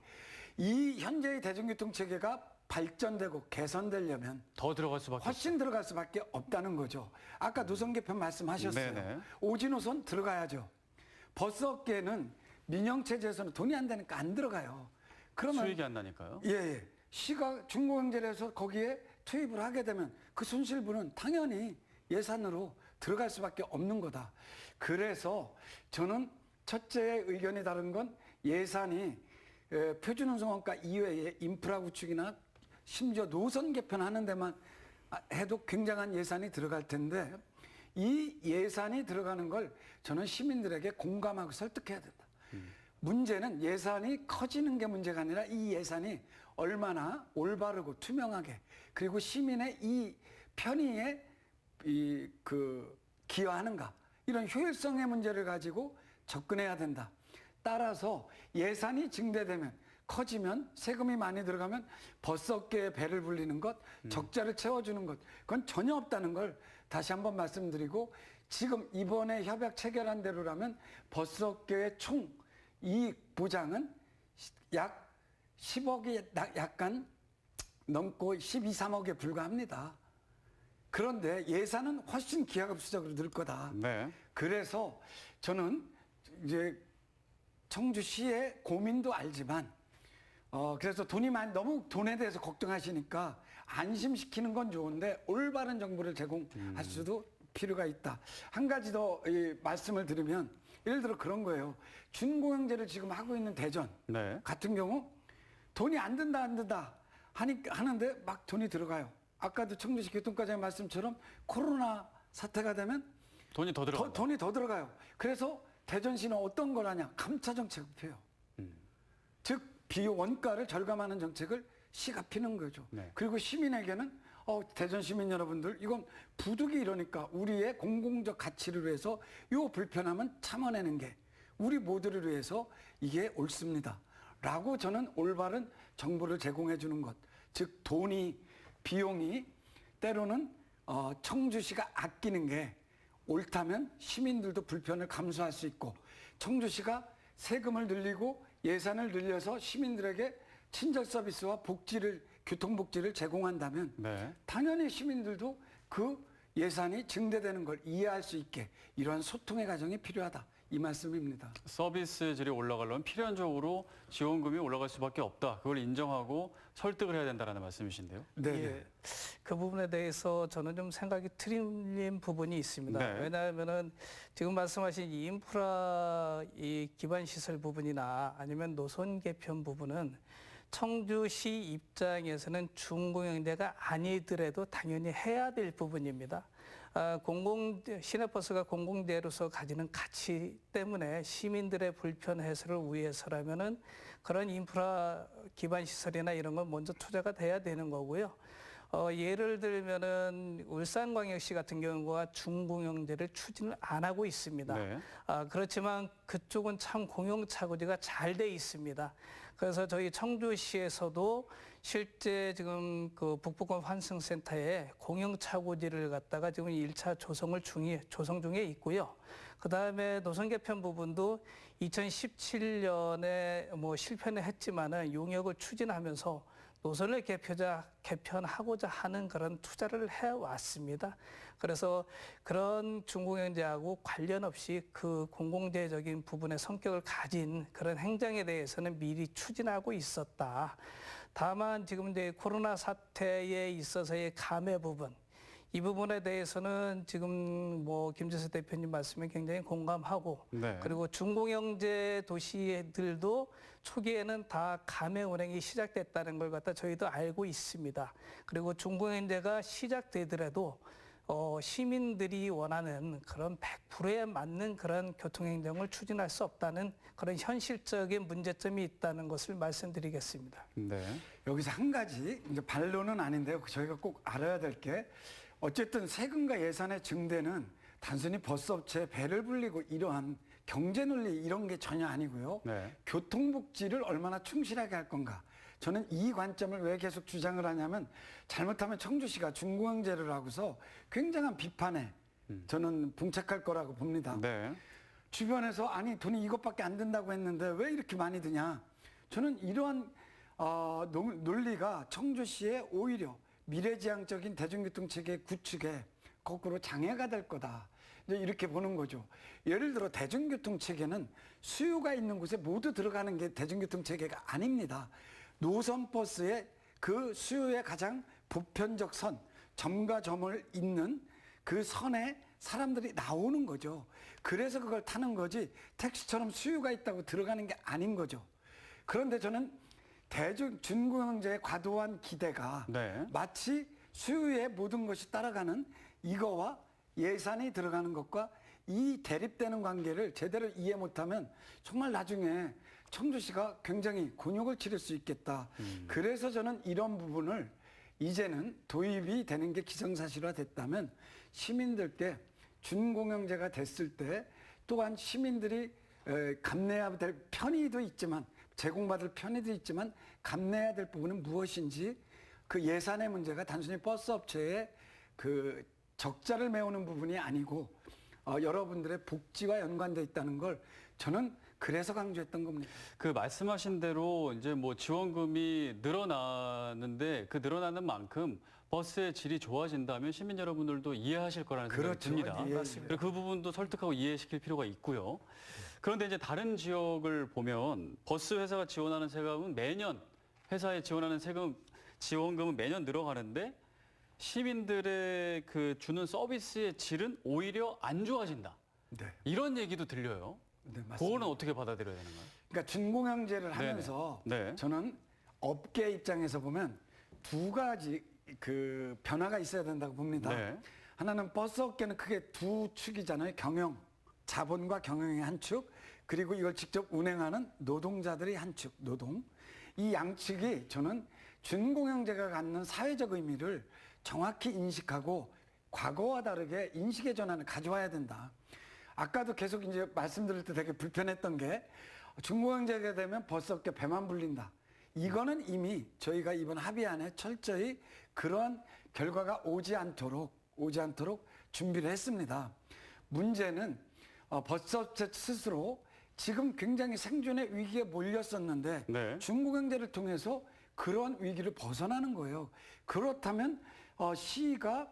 이 현재의 대중교통 체계가 발전되고 개선되려면 더 들어갈 수밖에 훨씬 들어갈 수밖에 없다는 거죠. 아까 노선 개편 말씀하셨어요. 네네. 오지노선 들어가야죠. 버스 업계는 민영체제에서는 돈이 안 되니까 안 들어가요. 그러면 수익이 안 나니까요. 예. 시가 중공영제를 해서 거기에 투입을 하게 되면 그 손실분은 당연히 예산으로 들어갈 수밖에 없는 거다. 그래서 저는 첫째 의견이 다른 건 예산이 표준운송원가 이외에 인프라 구축이나 심지어 노선 개편하는 데만 해도 굉장한 예산이 들어갈 텐데 이 예산이 들어가는 걸 저는 시민들에게 공감하고 설득해야 된다. 문제는 예산이 커지는 게 문제가 아니라 이 예산이 얼마나 올바르고 투명하게 그리고 시민의 이 편의에 기여하는가 이런 효율성의 문제를 가지고 접근해야 된다. 따라서 예산이 증대되면 커지면 세금이 많이 들어가면 버스 업계에 배를 불리는 것, 적자를 채워주는 것 그건 전혀 없다는 걸 다시 한번 말씀드리고 지금 이번에 협약 체결한 대로라면 버스 업계의 총 이익 보장은 약 10억이 약간 넘고 12, 3억에 불과합니다. 그런데 예산은 훨씬 기하급수적으로 늘 거다. 네. 그래서 저는 이제 청주시의 고민도 알지만 그래서 너무 돈에 대해서 걱정하시니까 안심시키는 건 좋은데 올바른 정보를 제공할 수도 필요가 있다. 한 가지 더 말씀을 드리면 예를 들어 그런 거예요. 준공영제를 지금 하고 있는 대전 네. 같은 경우 돈이 안 든다 하는데 막 돈이 들어가요. 아까도 청주시 교통과장의 말씀처럼 코로나 사태가 되면 돈이 더 들어간다. 돈이 더 들어가요. 그래서 대전시는 어떤 걸 하냐? 감차 정책을 펴요. 즉 비용 원가를 절감하는 정책을 시가 피는 거죠. 네. 그리고 시민에게는 대전 시민 여러분들 이건 부득이 이러니까 우리의 공공적 가치를 위해서 요 불편함은 참아내는 게 우리 모두를 위해서 이게 옳습니다. 라고 저는 올바른 정보를 제공해 주는 것. 즉 비용이 때로는 청주시가 아끼는 게 옳다면 시민들도 불편을 감수할 수 있고 청주시가 세금을 늘리고 예산을 늘려서 시민들에게 친절 서비스와 교통복지를 제공한다면 네. 당연히 시민들도 그 예산이 증대되는 걸 이해할 수 있게 이러한 소통의 과정이 필요하다. 이 말씀입니다. 서비스 질이 올라가려면 필연적으로 지원금이 올라갈 수밖에 없다. 그걸 인정하고 설득을 해야 된다는 말씀이신데요. 네. 예, 그 부분에 대해서 저는 좀 생각이 틀린 부분이 있습니다. 네. 왜냐하면은 지금 말씀하신 이 인프라 이 기반 시설 부분이나 아니면 노선 개편 부분은 청주시 입장에서는 준공영제가 아니더라도 당연히 해야 될 부분입니다. 시내버스가 공공재로서 가지는 가치 때문에 시민들의 불편 해소를 위해서라면은 그런 인프라 기반 시설이나 이런 건 먼저 투자가 돼야 되는 거고요. 예를 들면은 울산광역시 같은 경우가 준공영제를 추진을 안 하고 있습니다. 네. 그렇지만 그쪽은 참 공영차고지가 잘 돼 있습니다. 그래서 저희 청주시에서도 실제 지금 그 북부권 환승센터에 공영차고지를 갖다가 지금 1차 조성 중에 있고요. 그다음에 노선 개편 부분도 2017년에 뭐 실패는 했지만은 용역을 추진하면서 노선을 개편하고자 하는 그런 투자를 해왔습니다. 그래서 그런 준공영제하고 관련 없이 그 공공재적인 부분의 성격을 가진 그런 행정에 대해서는 미리 추진하고 있었다. 다만 지금 이제 코로나 사태에 있어서의 감해 부분, 이 부분에 대해서는 지금 뭐 김재수 대표님 말씀에 굉장히 공감하고, 네. 그리고 중공영제 도시들도 초기에는 다 감해 운행이 시작됐다는 걸 갖다 저희도 알고 있습니다. 그리고 중공영제가 시작되더라도 시민들이 원하는 그런 100%에 맞는 그런 교통행정을 추진할 수 없다는 그런 현실적인 문제점이 있다는 것을 말씀드리겠습니다. 네. 여기서 한 가지 이제 반론은 아닌데요. 저희가 꼭 알아야 될 게 어쨌든 세금과 예산의 증대는 단순히 버스업체에 배를 불리고 이러한 경제 논리 이런 게 전혀 아니고요. 네. 교통복지를 얼마나 충실하게 할 건가. 저는 이 관점을 왜 계속 주장을 하냐면 잘못하면 청주시가 중공영제를 하고서 굉장한 비판에 저는 봉착할 거라고 봅니다. 네. 주변에서 아니 돈이 이것밖에 안 든다고 했는데 왜 이렇게 많이 드냐. 저는 이러한 논리가 청주시에 오히려 미래지향적인 대중교통 체계 구축에 거꾸로 장애가 될 거다. 이제 이렇게 보는 거죠. 예를 들어 대중교통 체계는 수요가 있는 곳에 모두 들어가는 게 대중교통 체계가 아닙니다. 노선 버스의 그 수요의 가장 보편적 선, 점과 점을 잇는 그 선에 사람들이 나오는 거죠. 그래서 그걸 타는 거지 택시처럼 수요가 있다고 들어가는 게 아닌 거죠. 그런데 저는 준공영제의 과도한 기대가 네. 마치 수요의 모든 것이 따라가는 이거와 예산이 들어가는 것과 이 대립되는 관계를 제대로 이해 못하면 정말 나중에 청주시가 굉장히 곤욕을 치를 수 있겠다. 그래서 저는 이런 부분을 이제는 도입이 되는 게 기정사실화 됐다면 시민들께 준공영제가 됐을 때 또한 시민들이 감내해야 될 편의도 있지만 제공받을 편의도 있지만 감내해야 될 부분은 무엇인지 그 예산의 문제가 단순히 버스 업체의 그 적자를 메우는 부분이 아니고 여러분들의 복지와 연관되어 있다는 걸 저는 그래서 강조했던 겁니다. 그 말씀하신 대로 이제 뭐 지원금이 늘어나는데 그 늘어나는 만큼 버스의 질이 좋아진다면 시민 여러분들도 이해하실 거라는 생각이 그렇죠. 듭니다. 예, 그리고 그 부분도 설득하고 이해시킬 필요가 있고요. 그런데 이제 다른 지역을 보면 버스 회사가 지원하는 세금은 매년 회사에 지원하는 지원금은 매년 늘어가는데 시민들의 그 주는 서비스의 질은 오히려 안 좋아진다. 네, 이런 얘기도 들려요. 네 맞습니다. 그거는 어떻게 받아들여야 되는가요? 그러니까 준공영제를 하면서 네. 저는 업계 입장에서 보면 두 가지 그 변화가 있어야 된다고 봅니다. 네. 하나는 버스 업계는 크게 두 축이잖아요. 경영, 자본과 경영의 한 축, 그리고 이걸 직접 운행하는 노동자들의 한 축, 노동. 이 양측이 저는 준공영제가 갖는 사회적 의미를 정확히 인식하고 과거와 다르게 인식의 전환을 가져와야 된다. 아까도 계속 이제 말씀드릴 때 되게 불편했던 게 준공영제가 되면 버스업계 배만 불린다. 이거는 이미 저희가 이번 합의안에 철저히 그러한 결과가 오지 않도록 준비를 했습니다. 문제는 버스업체 스스로 지금 굉장히 생존의 위기에 몰렸었는데 네. 준공영제를 통해서 그러한 위기를 벗어나는 거예요. 그렇다면 시가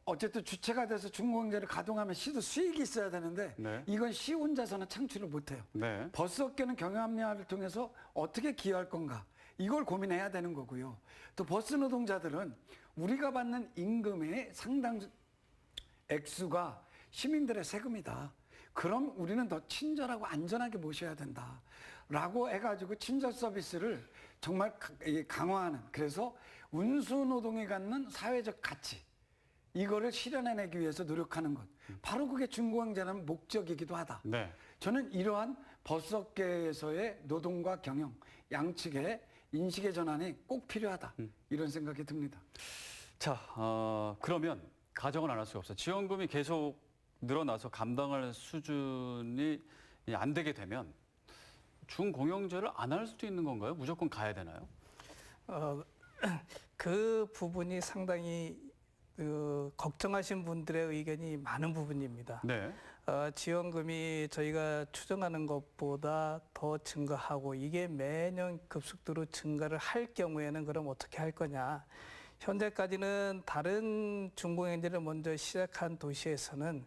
어쨌든 주체가 돼서 준공영제를 가동하면 시도 수익이 있어야 되는데 네. 이건 시 혼자서는 창출을 못해요. 네. 버스업계는 경영합리화를 통해서 어떻게 기여할 건가 이걸 고민해야 되는 거고요. 또 버스 노동자들은 우리가 받는 임금의 상당 액수가 시민들의 세금이다. 그럼 우리는 더 친절하고 안전하게 모셔야 된다. 라고 해가지고 친절 서비스를 정말 강화하는, 그래서 운수 노동이 갖는 사회적 가치, 이거를 실현해내기 위해서 노력하는 것. 바로 그게 준공영제라는 목적이기도 하다. 네. 저는 이러한 버스업계에서의 노동과 경영, 양측의 인식의 전환이 꼭 필요하다. 이런 생각이 듭니다. 자, 그러면 가정을 안 할 수가 없어요. 지원금이 계속 늘어나서 감당할 수준이 안 되게 되면 준공영제를 안 할 수도 있는 건가요? 무조건 가야 되나요? 그 부분이 상당히 걱정하신 분들의 의견이 많은 부분입니다. 네. 지원금이 저희가 추정하는 것보다 더 증가하고 이게 매년 급속도로 증가를 할 경우에는 그럼 어떻게 할 거냐. 현재까지는 다른 준공영제를 먼저 시작한 도시에서는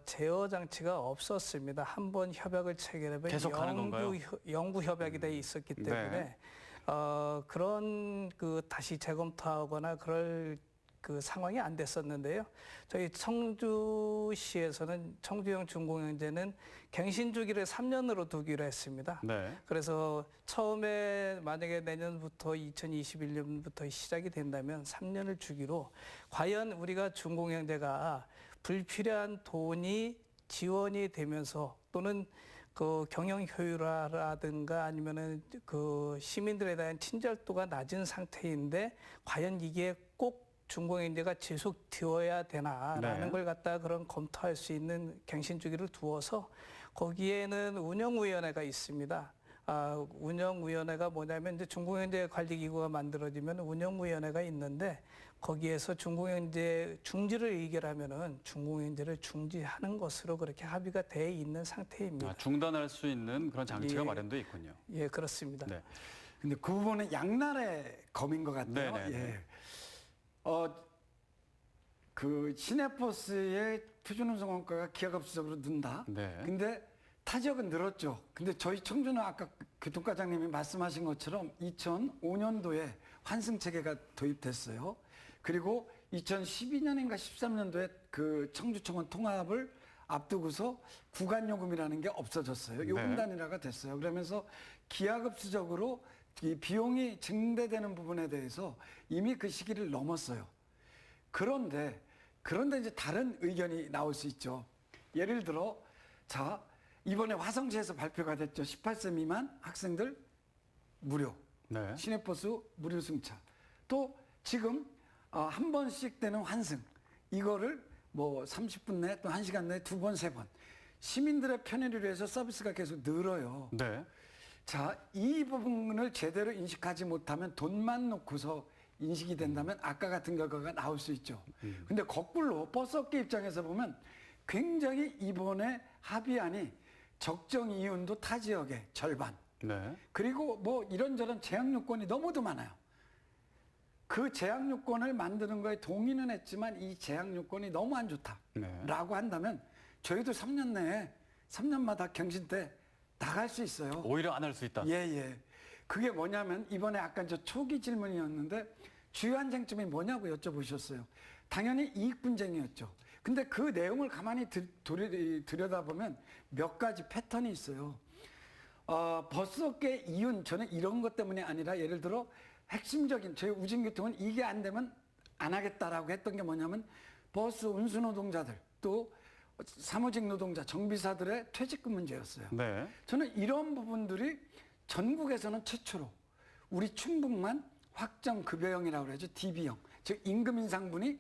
제어 장치가 없었습니다. 한번 협약을 체결하면 계속 가는 건가요? 영구 협약이 돼 있었기 때문에 네. 그런 그 다시 재검토하거나 그럴 그 상황이 안 됐었는데요. 저희 청주시에서는 청주형 준공영제는 갱신 주기를 3년으로 두기로 했습니다. 네. 그래서 처음에 만약에 내년부터 2021년부터 시작이 된다면 3년을 주기로 과연 우리가 준공영제가 불필요한 돈이 지원이 되면서 또는 그 경영 효율화라든가 아니면은 그 시민들에 대한 친절도가 낮은 상태인데 과연 이게 꼭 준공영제가 지속되어야 되나라는 네. 걸 갖다 그런 검토할 수 있는 갱신 주기를 두어서 거기에는 운영위원회가 있습니다. 운영위원회가 뭐냐면 이제 준공영제 관리기구가 만들어지면 운영위원회가 있는데 거기에서 준공영제 중지를 의결하면은 준공영제를 중지하는 것으로 그렇게 합의가 돼 있는 상태입니다. 중단할 수 있는 그런 장치가 예. 마련돼 있군요. 예, 그렇습니다. 네. 근데 그 부분은 양날의 검인 것 같아요. 네네네. 예. 그 시내버스의 표준운송원가가 기하급수적으로 는다. 네. 근데 타 지역은 늘었죠. 근데 저희 청주는 아까 교통과장님이 말씀하신 것처럼 2005년도에 환승 체계가 도입됐어요. 그리고 2012년인가 13년도에 그 청주청원 통합을 앞두고서 구간요금이라는 게 없어졌어요. 요금 네. 단일화가 됐어요. 그러면서 기하급수적으로 이 비용이 증대되는 부분에 대해서 이미 그 시기를 넘었어요. 그런데 이제 다른 의견이 나올 수 있죠. 예를 들어, 자, 이번에 화성시에서 발표가 됐죠. 18세 미만 학생들 무료. 네. 시내버스 무료 승차. 또 지금 한 번씩 되는 환승. 이거를 뭐 30분 내 또 1시간 내에 2번, 3번. 시민들의 편의를 위해서 서비스가 계속 늘어요. 네. 자, 이 부분을 제대로 인식하지 못하면 돈만 놓고서 인식이 된다면 아까 같은 결과가 나올 수 있죠. 근데 거꾸로 버스업계 입장에서 보면 굉장히 이번에 합의안이 적정 이윤도 타 지역의 절반. 네. 그리고 뭐 이런저런 제약 요건이 너무도 많아요. 그 제약 요건을 만드는 거에 동의는 했지만 이 제약 요건이 너무 안 좋다. 네. 라고 한다면 저희도 3년 내에 3년마다 경신 때 나갈 수 있어요. 오히려 안 할 수 있다. 예, 예. 그게 뭐냐면 이번에 아까 저 초기 질문이었는데 주요한 쟁점이 뭐냐고 여쭤보셨어요. 당연히 이익 분쟁이었죠. 근데 그 내용을 가만히 들여다보면 몇 가지 패턴이 있어요. 버스업계 이윤, 저는 이런 것 때문이 아니라 예를 들어 핵심적인 저희 우진교통은 이게 안 되면 안 하겠다라고 했던 게 뭐냐면 버스 운수 노동자들 또 사무직 노동자, 정비사들의 퇴직금 문제였어요. 네. 저는 이런 부분들이 전국에서는 최초로 우리 충북만 확정 급여형이라고 그러죠. DB형. 즉 임금 인상분이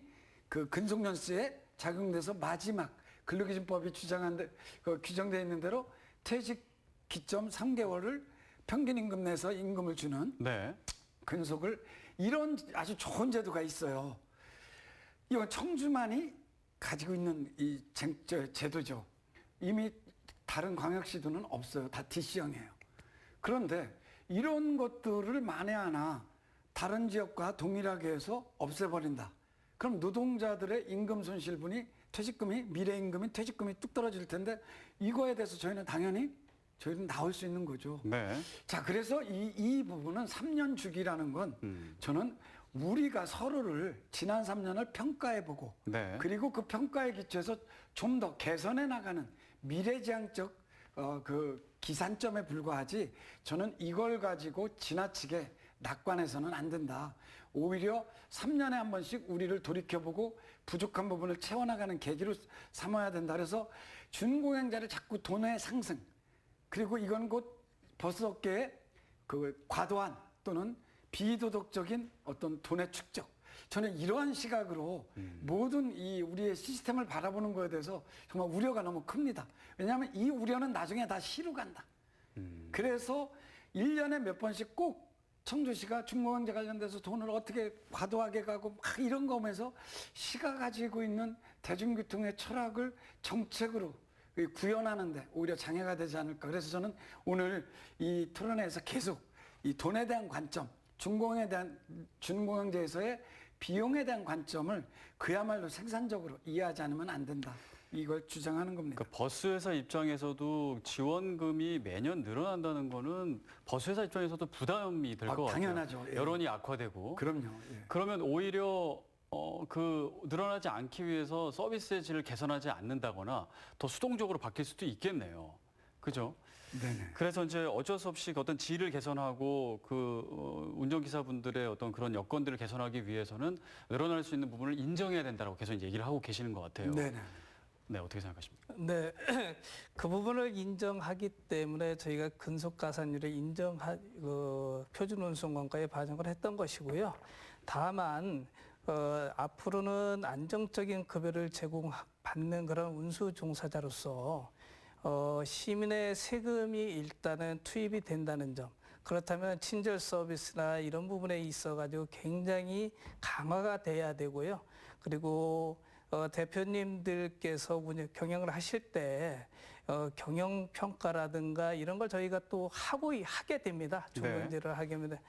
그 근속연수에 작용돼서 마지막 근로기준법이 규정되어 있는 대로 퇴직 기점 3개월을 평균 임금 내서 임금을 주는 네. 근속을 이런 아주 좋은 제도가 있어요. 이건 청주만이 가지고 있는 이 제도죠. 이미 다른 광역시도는 없어요. 다 DC형이에요. 그런데 이런 것들을 만에 하나 다른 지역과 동일하게 해서 없애버린다. 그럼 노동자들의 임금 손실분이 퇴직금이 미래 임금인 퇴직금이 뚝 떨어질 텐데 이거에 대해서 저희는 나올 수 있는 거죠. 네. 자, 그래서 이 부분은 3년 주기라는 건 저는 우리가 서로를 지난 3년을 평가해보고 네. 그리고 그 평가에 기초해서 좀 더 개선해 나가는 미래지향적 그 기산점에 불과하지 저는 이걸 가지고 지나치게 낙관해서는 안 된다. 오히려 3년에 한 번씩 우리를 돌이켜보고 부족한 부분을 채워나가는 계기로 삼아야 된다. 그래서 준공영제를 자꾸 돈의 상승 그리고 이건 곧 버스업계의 그 과도한 또는 비도덕적인 어떤 돈의 축적. 저는 이러한 시각으로 모든 이 우리의 시스템을 바라보는 거에 대해서 정말 우려가 너무 큽니다. 왜냐하면 이 우려는 나중에 다 시로 간다. 그래서 1년에 몇 번씩 꼭 청주시가 준공영제 관련돼서 돈을 어떻게 과도하게 가고 막 이런 거 보면서 시가 가지고 있는 대중교통의 철학을 정책으로 구현하는데 오히려 장애가 되지 않을까. 그래서 저는 오늘 이 토론회에서 계속 이 돈에 대한 관점, 준공영제에서의 비용에 대한 관점을 그야말로 생산적으로 이해하지 않으면 안 된다. 이걸 주장하는 겁니다. 그 버스회사 입장에서도 지원금이 매년 늘어난다는 거는 버스회사 입장에서도 부담이 될 것 같아요. 당연하죠. 예. 여론이 악화되고. 그럼요. 예. 그러면 오히려 늘어나지 않기 위해서 서비스의 질을 개선하지 않는다거나 더 수동적으로 바뀔 수도 있겠네요. 그죠? 네네. 그래서 이제 어쩔 수 없이 어떤 질을 개선하고 운전기사분들의 어떤 그런 여건들을 개선하기 위해서는 늘어날 수 있는 부분을 인정해야 된다고 계속 이제 얘기를 하고 계시는 것 같아요. 네네. 네, 어떻게 생각하십니까? 네, 그 부분을 인정하기 때문에 저희가 근속가산율을 표준운송원가에 반영을 했던 것이고요. 다만 앞으로는 안정적인 급여를 제공받는 그런 운수 종사자로서 시민의 세금이 일단은 투입이 된다는 점. 그렇다면 친절 서비스나 이런 부분에 있어 가지고 굉장히 강화가 돼야 되고요. 그리고 대표님들께서 경영을 하실 때 경영 평가라든가 이런 걸 저희가 또 하게 됩니다. 중간제를 하게 되면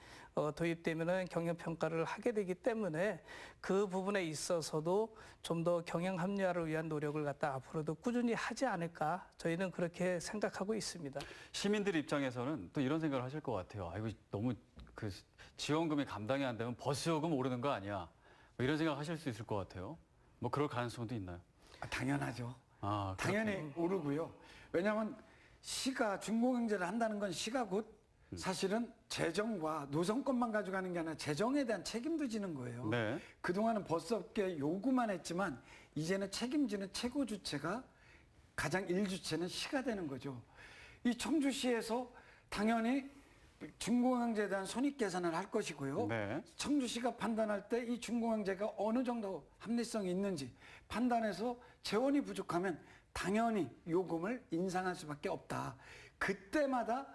도입되면은 경영 평가를 하게 되기 때문에 그 부분에 있어서도 좀 더 경영 합리화를 위한 노력을 갖다 앞으로도 꾸준히 하지 않을까 저희는 그렇게 생각하고 있습니다. 시민들 입장에서는 또 이런 생각을 하실 것 같아요. 아이고 너무 그 지원금이 감당이 안 되면 버스 요금 오르는 거 아니야? 뭐 이런 생각 하실 수 있을 것 같아요. 뭐 그럴 가능성도 있나요? 당연하죠. 아, 당연히 오르고요. 왜냐하면 시가 준공영제를 한다는 건 시가 곧 사실은 재정과 노선권만 가져가는 게 아니라 재정에 대한 책임도 지는 거예요. 네. 그동안은 버스업계 요구만 했지만 이제는 책임지는 최고 주체가 가장 일주체는 시가 되는 거죠. 이 청주시에서 당연히 준공영제에 대한 손익 계산을 할 것이고요. 네. 청주시가 판단할 때 이 준공영제가 어느 정도 합리성이 있는지 판단해서 재원이 부족하면 당연히 요금을 인상할 수밖에 없다. 그때마다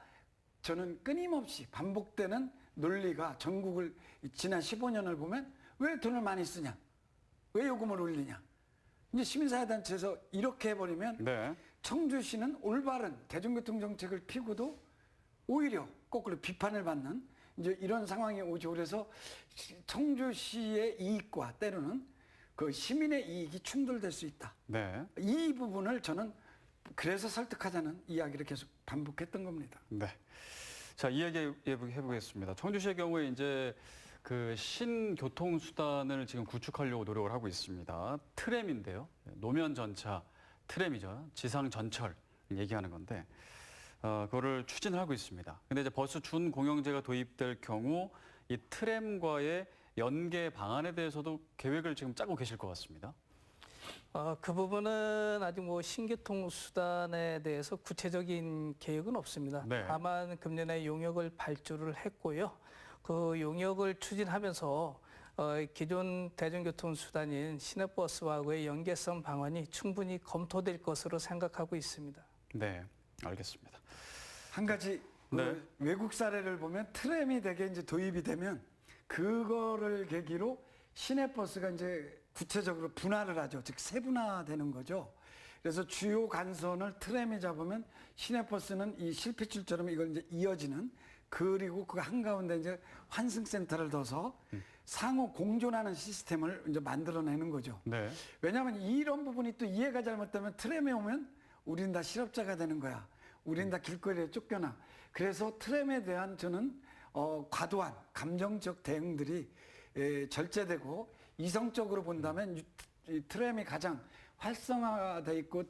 저는 끊임없이 반복되는 논리가 전국을 지난 15년을 보면 왜 돈을 많이 쓰냐? 왜 요금을 올리냐? 이제 시민사회단체에서 이렇게 해버리면 네. 청주시는 올바른 대중교통 정책을 피고도 오히려 거꾸로 비판을 받는 이제 이런 상황이 오죠. 그래서 청주시의 이익과 때로는 그 시민의 이익이 충돌될 수 있다. 네. 이 부분을 저는 그래서 설득하자는 이야기를 계속 반복했던 겁니다. 네. 자, 이 얘기 해보겠습니다. 청주시의 경우에 이제 그 신교통 수단을 지금 구축하려고 노력을 하고 있습니다. 트램인데요. 노면 전차 트램이죠. 지상 전철 얘기하는 건데 그거를 추진을 하고 있습니다. 근데 이제 버스 준공영제가 도입될 경우 이 트램과의 연계 방안에 대해서도 계획을 지금 짜고 계실 것 같습니다. 그 부분은 아직 신교통 수단에 대해서 구체적인 계획은 없습니다. 네. 다만 금년에 용역을 발주를 했고요. 그 용역을 추진하면서 기존 대중교통 수단인 시내버스와의 연계성 방안이 충분히 검토될 것으로 생각하고 있습니다. 네, 알겠습니다. 한 가지 네. 외국 사례를 보면 트램이 되게 이제 도입이 되면 그거를 계기로 시내버스가 이제 구체적으로 분할을 하죠. 즉 세분화되는 거죠. 그래서 주요 간선을 트램이 잡으면 시내버스는 이 실핏줄처럼 이걸 이제 이어지는 그리고 그 한가운데 이제 환승센터를 둬서 상호 공존하는 시스템을 이제 만들어내는 거죠. 네. 왜냐하면 이런 부분이 또 이해가 잘못되면 트램에 오면 우린 다 실업자가 되는 거야. 우린 다 길거리에 쫓겨나. 그래서 트램에 대한 저는 과도한 감정적 대응들이 절제되고 이성적으로 본다면 이 트램이 가장 활성화돼 있고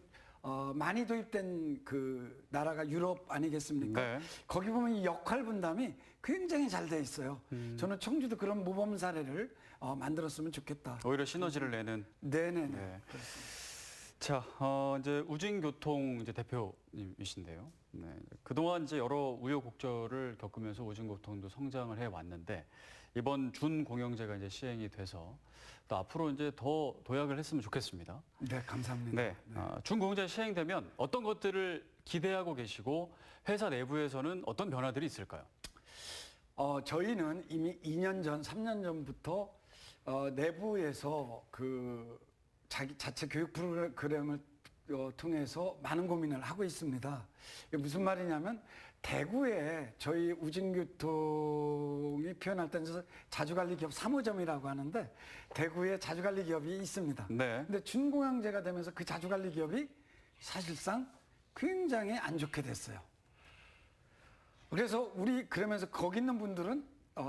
많이 도입된 그 나라가 유럽 아니겠습니까? 네. 거기 보면 이 역할 분담이 굉장히 잘 돼 있어요. 저는 청주도 그런 모범 사례를 만들었으면 좋겠다. 오히려 시너지를 내는. 네네네. 네. 자, 이제 우진교통 이제 대표님이신데요. 네. 그동안 이제 여러 우여곡절을 겪으면서 우진교통도 성장을 해 왔는데 이번 준공영제가 이제 시행이 돼서 또 앞으로 이제 더 도약을 했으면 좋겠습니다. 네, 감사합니다. 네. 준공영제 시행되면 어떤 것들을 기대하고 계시고 회사 내부에서는 어떤 변화들이 있을까요? 저희는 이미 2년 전, 3년 전부터 내부에서 그 자체 교육 프로그램을 통해서 많은 고민을 하고 있습니다. 이게 무슨 말이냐면 대구에 저희 우진교통이 표현할 때는 자주관리 기업 3호점이라고 하는데 대구에 자주관리 기업이 있습니다. 네. 근데 준공영제가 되면서 그 자주관리 기업이 사실상 굉장히 안 좋게 됐어요. 그래서 그러면서 거기 있는 분들은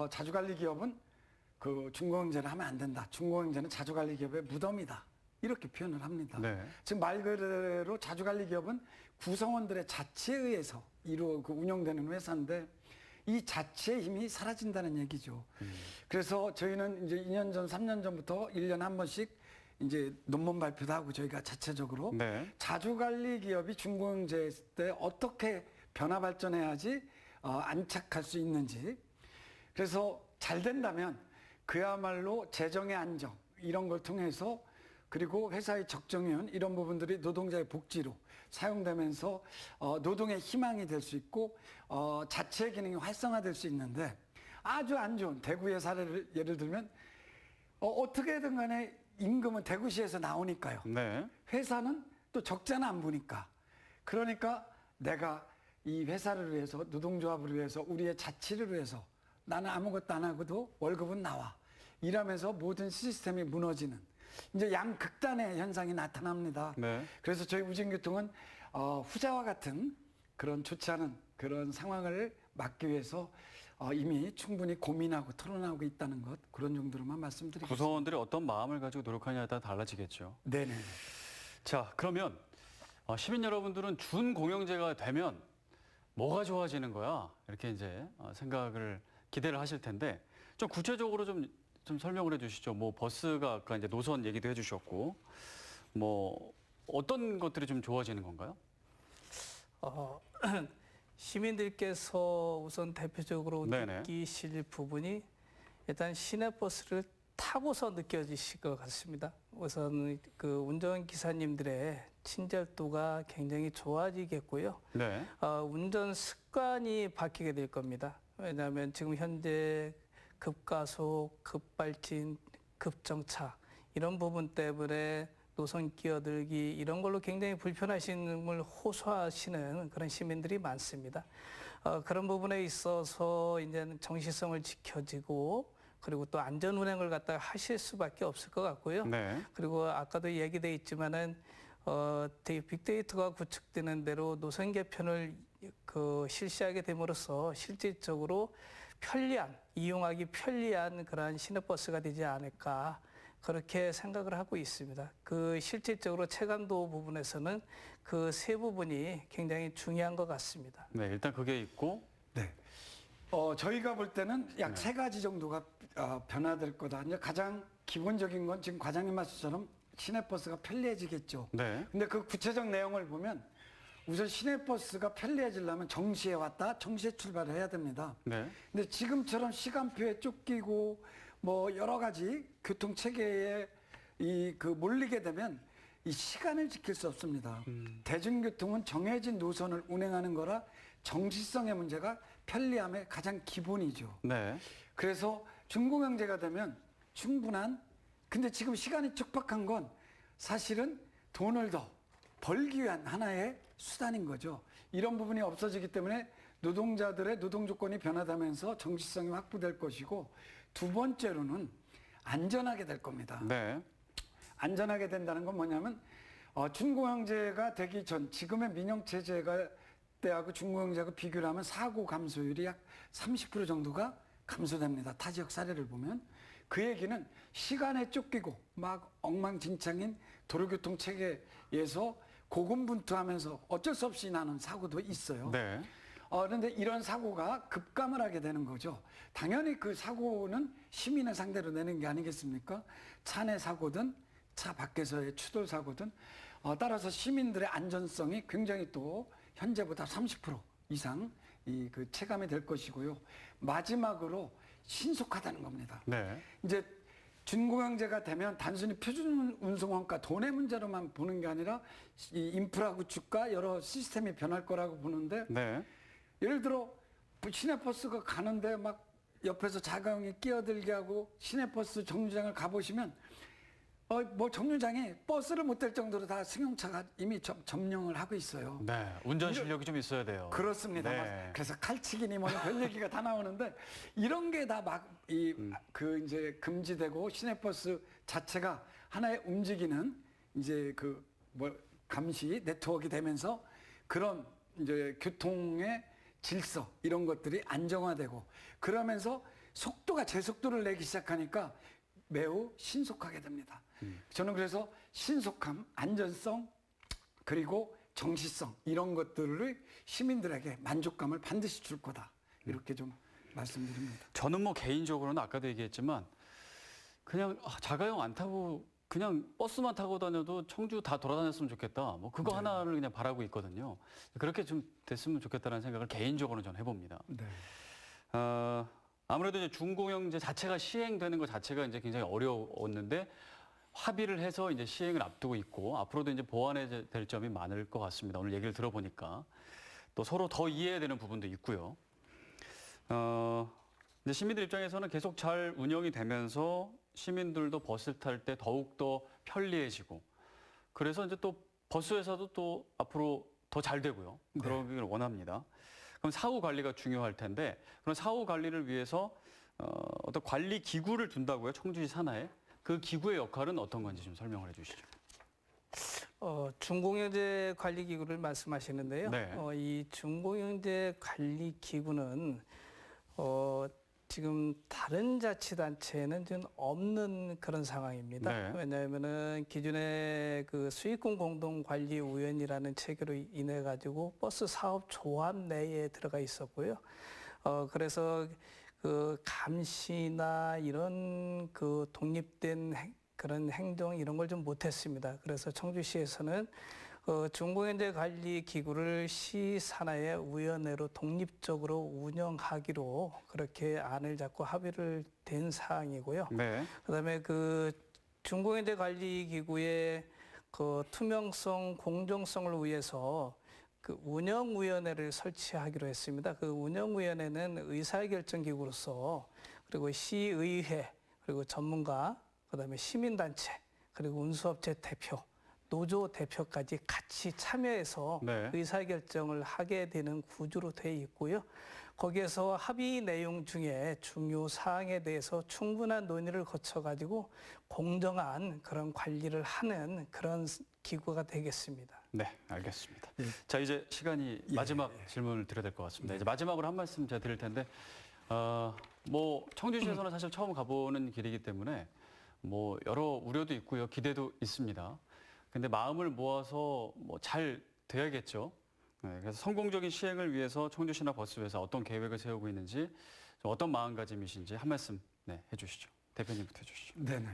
자주관리 기업은 그 준공영제를 하면 안 된다. 준공영제는 자주관리 기업의 무덤이다. 이렇게 표현을 합니다. 네. 즉 말 그대로 자주관리 기업은 구성원들의 자치에 의해서 운영되는 회사인데 이 자치의 힘이 사라진다는 얘기죠. 그래서 저희는 이제 2년 전, 3년 전부터 1년에 한 번씩 이제 논문 발표도 하고 저희가 자체적으로 네. 자주관리 기업이 준공영제 때 어떻게 변화 발전해야지 안착할 수 있는지. 그래서 잘 된다면 그야말로 재정의 안정 이런 걸 통해서 그리고 회사의 적정현 이런 부분들이 노동자의 복지로 사용되면서 노동의 희망이 될 수 있고 자체의 기능이 활성화될 수 있는데 아주 안 좋은 대구의 사례를 예를 들면 어떻게든 간에 임금은 대구시에서 나오니까요. 네. 회사는 또 적자는 안 보니까 그러니까 내가 이 회사를 위해서 노동조합을 위해서 우리의 자치를 위해서 나는 아무것도 안 하고도 월급은 나와 이러면서 모든 시스템이 무너지는 이제 양극단의 현상이 나타납니다. 네. 그래서 저희 우진교통은 후자와 같은 그런 좋지 않은 그런 상황을 막기 위해서 이미 충분히 고민하고 토론하고 있다는 것 그런 정도로만 말씀드리겠습니다. 구성원들이 어떤 마음을 가지고 노력하냐에 따라 달라지겠죠. 네네. 자, 그러면 시민 여러분들은 준공영제가 되면 뭐가 좋아지는 거야? 이렇게 이제 생각을 기대를 하실 텐데 좀 구체적으로 좀 설명을 해주시죠. 뭐 버스가 아까 이제 노선 얘기도 해주셨고 뭐 어떤 것들이 좀 좋아지는 건가요? 시민들께서 우선 대표적으로 네네. 느끼실 부분이 일단 시내버스를 타고서 느껴지실 것 같습니다. 우선 그 운전기사님들의 친절도가 굉장히 좋아지겠고요. 네. 운전 습관이 바뀌게 될 겁니다. 왜냐하면 지금 현재 급가속, 급발진, 급정차 이런 부분 때문에 노선 끼어들기 이런 걸로 굉장히 불편하심을 호소하시는 그런 시민들이 많습니다. 그런 부분에 있어서 이제는 정시성을 지켜지고 그리고 또 안전 운행을 갖다가 하실 수밖에 없을 것 같고요. 네. 그리고 아까도 얘기돼 있지만은 빅데이터가 구축되는 대로 노선 개편을 실시하게 됨으로써 실질적으로 이용하기 편리한 그러한 시내버스가 되지 않을까 그렇게 생각을 하고 있습니다. 실질적으로 체감도 부분에서는 그 세 부분이 굉장히 중요한 것 같습니다. 네, 일단 그게 있고 네. 저희가 볼 때는 약 세 가지 정도가 변화될 거다. 이제 가장 기본적인 건 지금 과장님 말씀처럼 시내버스가 편리해지겠죠. 네. 근데 그 구체적 내용을 보면 우선 시내버스가 편리해지려면 정시에 왔다, 정시에 출발을 해야 됩니다. 네. 근데 지금처럼 시간표에 쫓기고 뭐 여러 가지 교통 체계에 몰리게 되면 이 시간을 지킬 수 없습니다. 대중교통은 정해진 노선을 운행하는 거라 정시성의 문제가 편리함의 가장 기본이죠. 네. 그래서 준공영제가 되면 근데 지금 시간이 촉박한 건 사실은 돈을 더 벌기 위한 하나의 수단인 거죠. 이런 부분이 없어지기 때문에 노동자들의 노동 조건이 변화되면서 정시성이 확보될 것이고 두 번째로는 안전하게 될 겁니다. 네. 안전하게 된다는 건 뭐냐면 준공영제가 되기 전 지금의 민영체제가 때하고 준공영제하고 비교를 하면 사고 감소율이 약 30% 정도가 감소됩니다. 타 지역 사례를 보면 그 얘기는 시간에 쫓기고 막 엉망진창인 도로교통 체계에서 고군분투하면서 어쩔 수 없이 나는 사고도 있어요. 네. 그런데 이런 사고가 급감을 하게 되는 거죠. 당연히 그 사고는 시민을 상대로 내는 게 아니겠습니까? 차 내 사고든 차 밖에서의 추돌 사고든 따라서 시민들의 안전성이 굉장히 또 현재보다 30% 이상 그 체감이 될 것이고요. 마지막으로 신속하다는 겁니다. 네. 이제 준공영제가 되면 단순히 표준 운송원가 돈의 문제로만 보는 게 아니라 이 인프라 구축과 여러 시스템이 변할 거라고 보는데 네. 예를 들어 시내버스가 가는데 막 옆에서 자가용이 끼어들게 하고 시내버스 정류장을 가보시면 뭐 정류장에 버스를 못 댈 정도로 다 승용차가 이미 점령을 하고 있어요. 네, 운전 실력이 좀 있어야 돼요. 그렇습니다. 네. 그래서 칼치기니 뭐니 별 얘기가 다 나오는데 이런 게 다 막 그 이제 금지되고 시내버스 자체가 하나의 움직이는 이제 그 뭐 감시 네트워크가 되면서 그런 이제 교통의 질서 이런 것들이 안정화되고 그러면서 속도가 제속도를 내기 시작하니까 매우 신속하게 됩니다. 저는 그래서 신속함, 안전성 그리고 정시성 이런 것들을 시민들에게 만족감을 반드시 줄 거다. 이렇게 좀 말씀드립니다. 저는 뭐 개인적으로는 아까도 얘기했지만 그냥 자가용 안 타고 그냥 버스만 타고 다녀도 청주 다 돌아다녔으면 좋겠다. 뭐 그거 네. 하나를 그냥 바라고 있거든요. 그렇게 좀 됐으면 좋겠다는 생각을 개인적으로는 전 해봅니다. 네. 아무래도 이제 준공영제 자체가 시행되는 것 자체가 이제 굉장히 어려웠는데 합의를 해서 이제 시행을 앞두고 있고 앞으로도 이제 보완해야 될 점이 많을 것 같습니다. 오늘 얘기를 들어보니까 또 서로 더 이해해야 되는 부분도 있고요. 이제 시민들 입장에서는 계속 잘 운영이 되면서 시민들도 버스를 탈 때 더욱더 편리해지고 그래서 이제 또 버스 회사도 또 앞으로 더 잘 되고요. 그러기를 원합니다. 그럼 사후 관리가 중요할 텐데 그런 사후 관리를 위해서 어떤 관리 기구를 둔다고요. 청주시 산하에. 그 기구의 역할은 어떤 건지 좀 설명을 해 주시죠. 준공영제 관리기구를 말씀하시는데요. 네. 이 준공영제 관리기구는 지금 다른 자치단체에는 좀 없는 그런 상황입니다. 네. 왜냐하면은 기존에 그 수익금 공동관리위원이라는 체계로 인해 가지고 버스 사업 조합 내에 들어가 있었고요. 그래서 그 감시나 이런 그 독립된 그런 행동 이런 걸 좀 못했습니다. 그래서 청주시에서는 준공영제 관리 기구를 시 산하의 위원회로 독립적으로 운영하기로 그렇게 안을 잡고 합의를 된 사항이고요. 네. 그다음에 그 준공영제 관리 기구의 그 투명성, 공정성을 위해서 그 운영위원회를 설치하기로 했습니다. 그 운영위원회는 의사결정기구로서 그리고 시의회 그리고 전문가 그다음에 시민단체 그리고 운수업체 대표 노조 대표까지 같이 참여해서 네. 의사결정을 하게 되는 구조로 되어 있고요. 거기에서 합의 내용 중에 중요 사항에 대해서 충분한 논의를 거쳐가지고 공정한 그런 관리를 하는 그런 기구가 되겠습니다. 네, 알겠습니다. 자, 이제 시간이 예. 마지막 질문을 드려야 될 것 같습니다. 이제 마지막으로 한 말씀 제가 드릴 텐데, 뭐 청주시에서는 사실 처음 가보는 길이기 때문에 뭐 여러 우려도 있고요, 기대도 있습니다. 근데 마음을 모아서 뭐 잘 돼야겠죠. 네, 그래서 성공적인 시행을 위해서 청주시나 버스회사 어떤 계획을 세우고 있는지, 좀 어떤 마음가짐이신지 한 말씀 해주시죠. 대표님부터 해주시죠. 네네.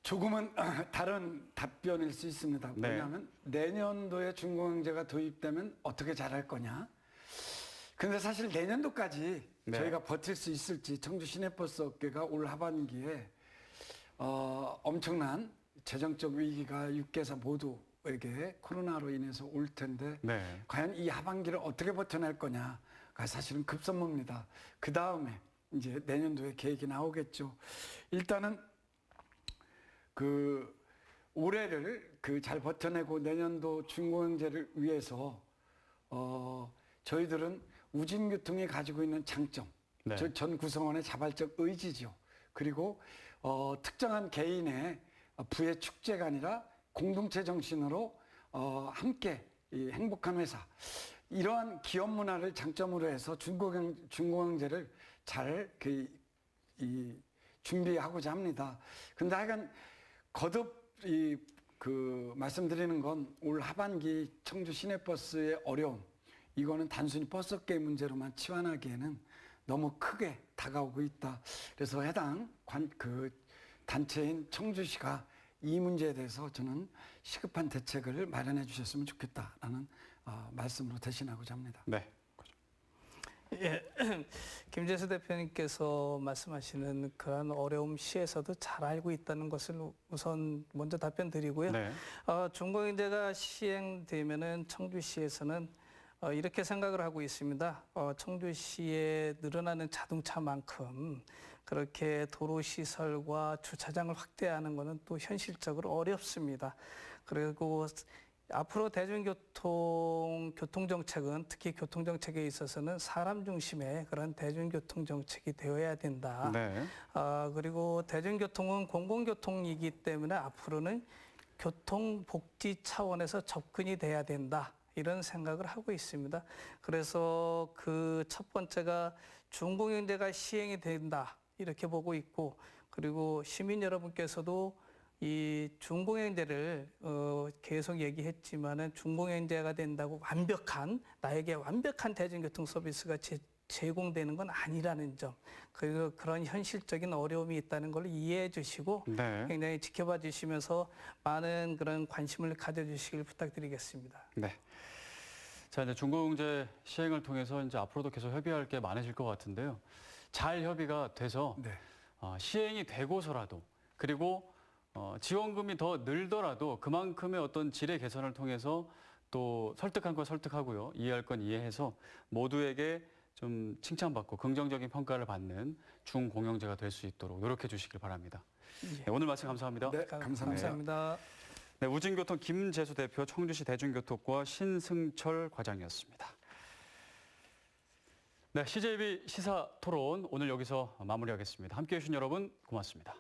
조금은 다른 답변일 수 있습니다. 네. 왜냐하면 내년도에 준공영제가 도입되면 어떻게 잘할 거냐. 근데 사실 내년도까지 네. 저희가 버틸 수 있을지 청주 시내버스 업계가 올 하반기에 엄청난 재정적 위기가 육개사 모두에게 코로나로 인해서 올 텐데 네. 과연 이 하반기를 어떻게 버텨낼 거냐가 사실은 급선무입니다. 그 다음에 이제 내년도에 계획이 나오겠죠. 일단은 그 올해를 그 잘 버텨내고 내년도 준공영제를 위해서 저희들은 우진교통이 가지고 있는 장점, 네. 전 구성원의 자발적 의지죠. 그리고 특정한 개인의 부의 축제가 아니라 공동체 정신으로 함께 이 행복한 회사 이러한 기업 문화를 장점으로 해서 준공영제를 잘 준비하고자 합니다. 근데 하여간 거듭 말씀드리는 건 올 하반기 청주 시내버스의 어려움 이거는 단순히 버스업계의 문제로만 치환하기에는 너무 크게 다가오고 있다. 그래서 해당 단체인 청주시가 이 문제에 대해서 저는 시급한 대책을 마련해 주셨으면 좋겠다라는 말씀으로 대신하고자 합니다. 네. 예, 김재수 대표님께서 말씀하시는 그런 어려움 시에서도 잘 알고 있다는 것을 우선 먼저 답변 드리고요. 네. 준공영제가 시행되면은 청주시에서는 이렇게 생각을 하고 있습니다. 청주시에 늘어나는 자동차만큼 그렇게 도로 시설과 주차장을 확대하는 것은 또 현실적으로 어렵습니다. 그리고 앞으로 교통 정책은 특히 교통 정책에 있어서는 사람 중심의 그런 대중교통 정책이 되어야 된다. 네. 그리고 대중교통은 공공교통이기 때문에 앞으로는 교통복지 차원에서 접근이 돼야 된다. 이런 생각을 하고 있습니다. 그래서 그 첫 번째가 준공영제가 시행이 된다. 이렇게 보고 있고, 그리고 시민 여러분께서도 이 준공영제를 계속 얘기했지만은 준공영제가 된다고 나에게 완벽한 대중교통 서비스가 제공되는 건 아니라는 점, 그리고 그런 현실적인 어려움이 있다는 걸 이해해 주시고 네. 굉장히 지켜봐 주시면서 많은 그런 관심을 가져주시길 부탁드리겠습니다. 네. 자, 이제 준공영제 시행을 통해서 이제 앞으로도 계속 협의할 게 많아질 것 같은데요. 잘 협의가 돼서 네. 시행이 되고서라도 그리고 지원금이 더 늘더라도 그만큼의 어떤 질의 개선을 통해서 또 설득한 건 설득하고요. 이해할 건 이해해서 모두에게 좀 칭찬받고 긍정적인 평가를 받는 준공영제가 될 수 있도록 노력해 주시길 바랍니다. 예. 네, 오늘 말씀 감사합니다. 네, 감사합니다. 감사합니다. 네, 우진교통 김재수 대표, 청주시 대중교통과 신승철 과장이었습니다. 네, CJB 시사토론 오늘 여기서 마무리하겠습니다. 함께해 주신 여러분 고맙습니다.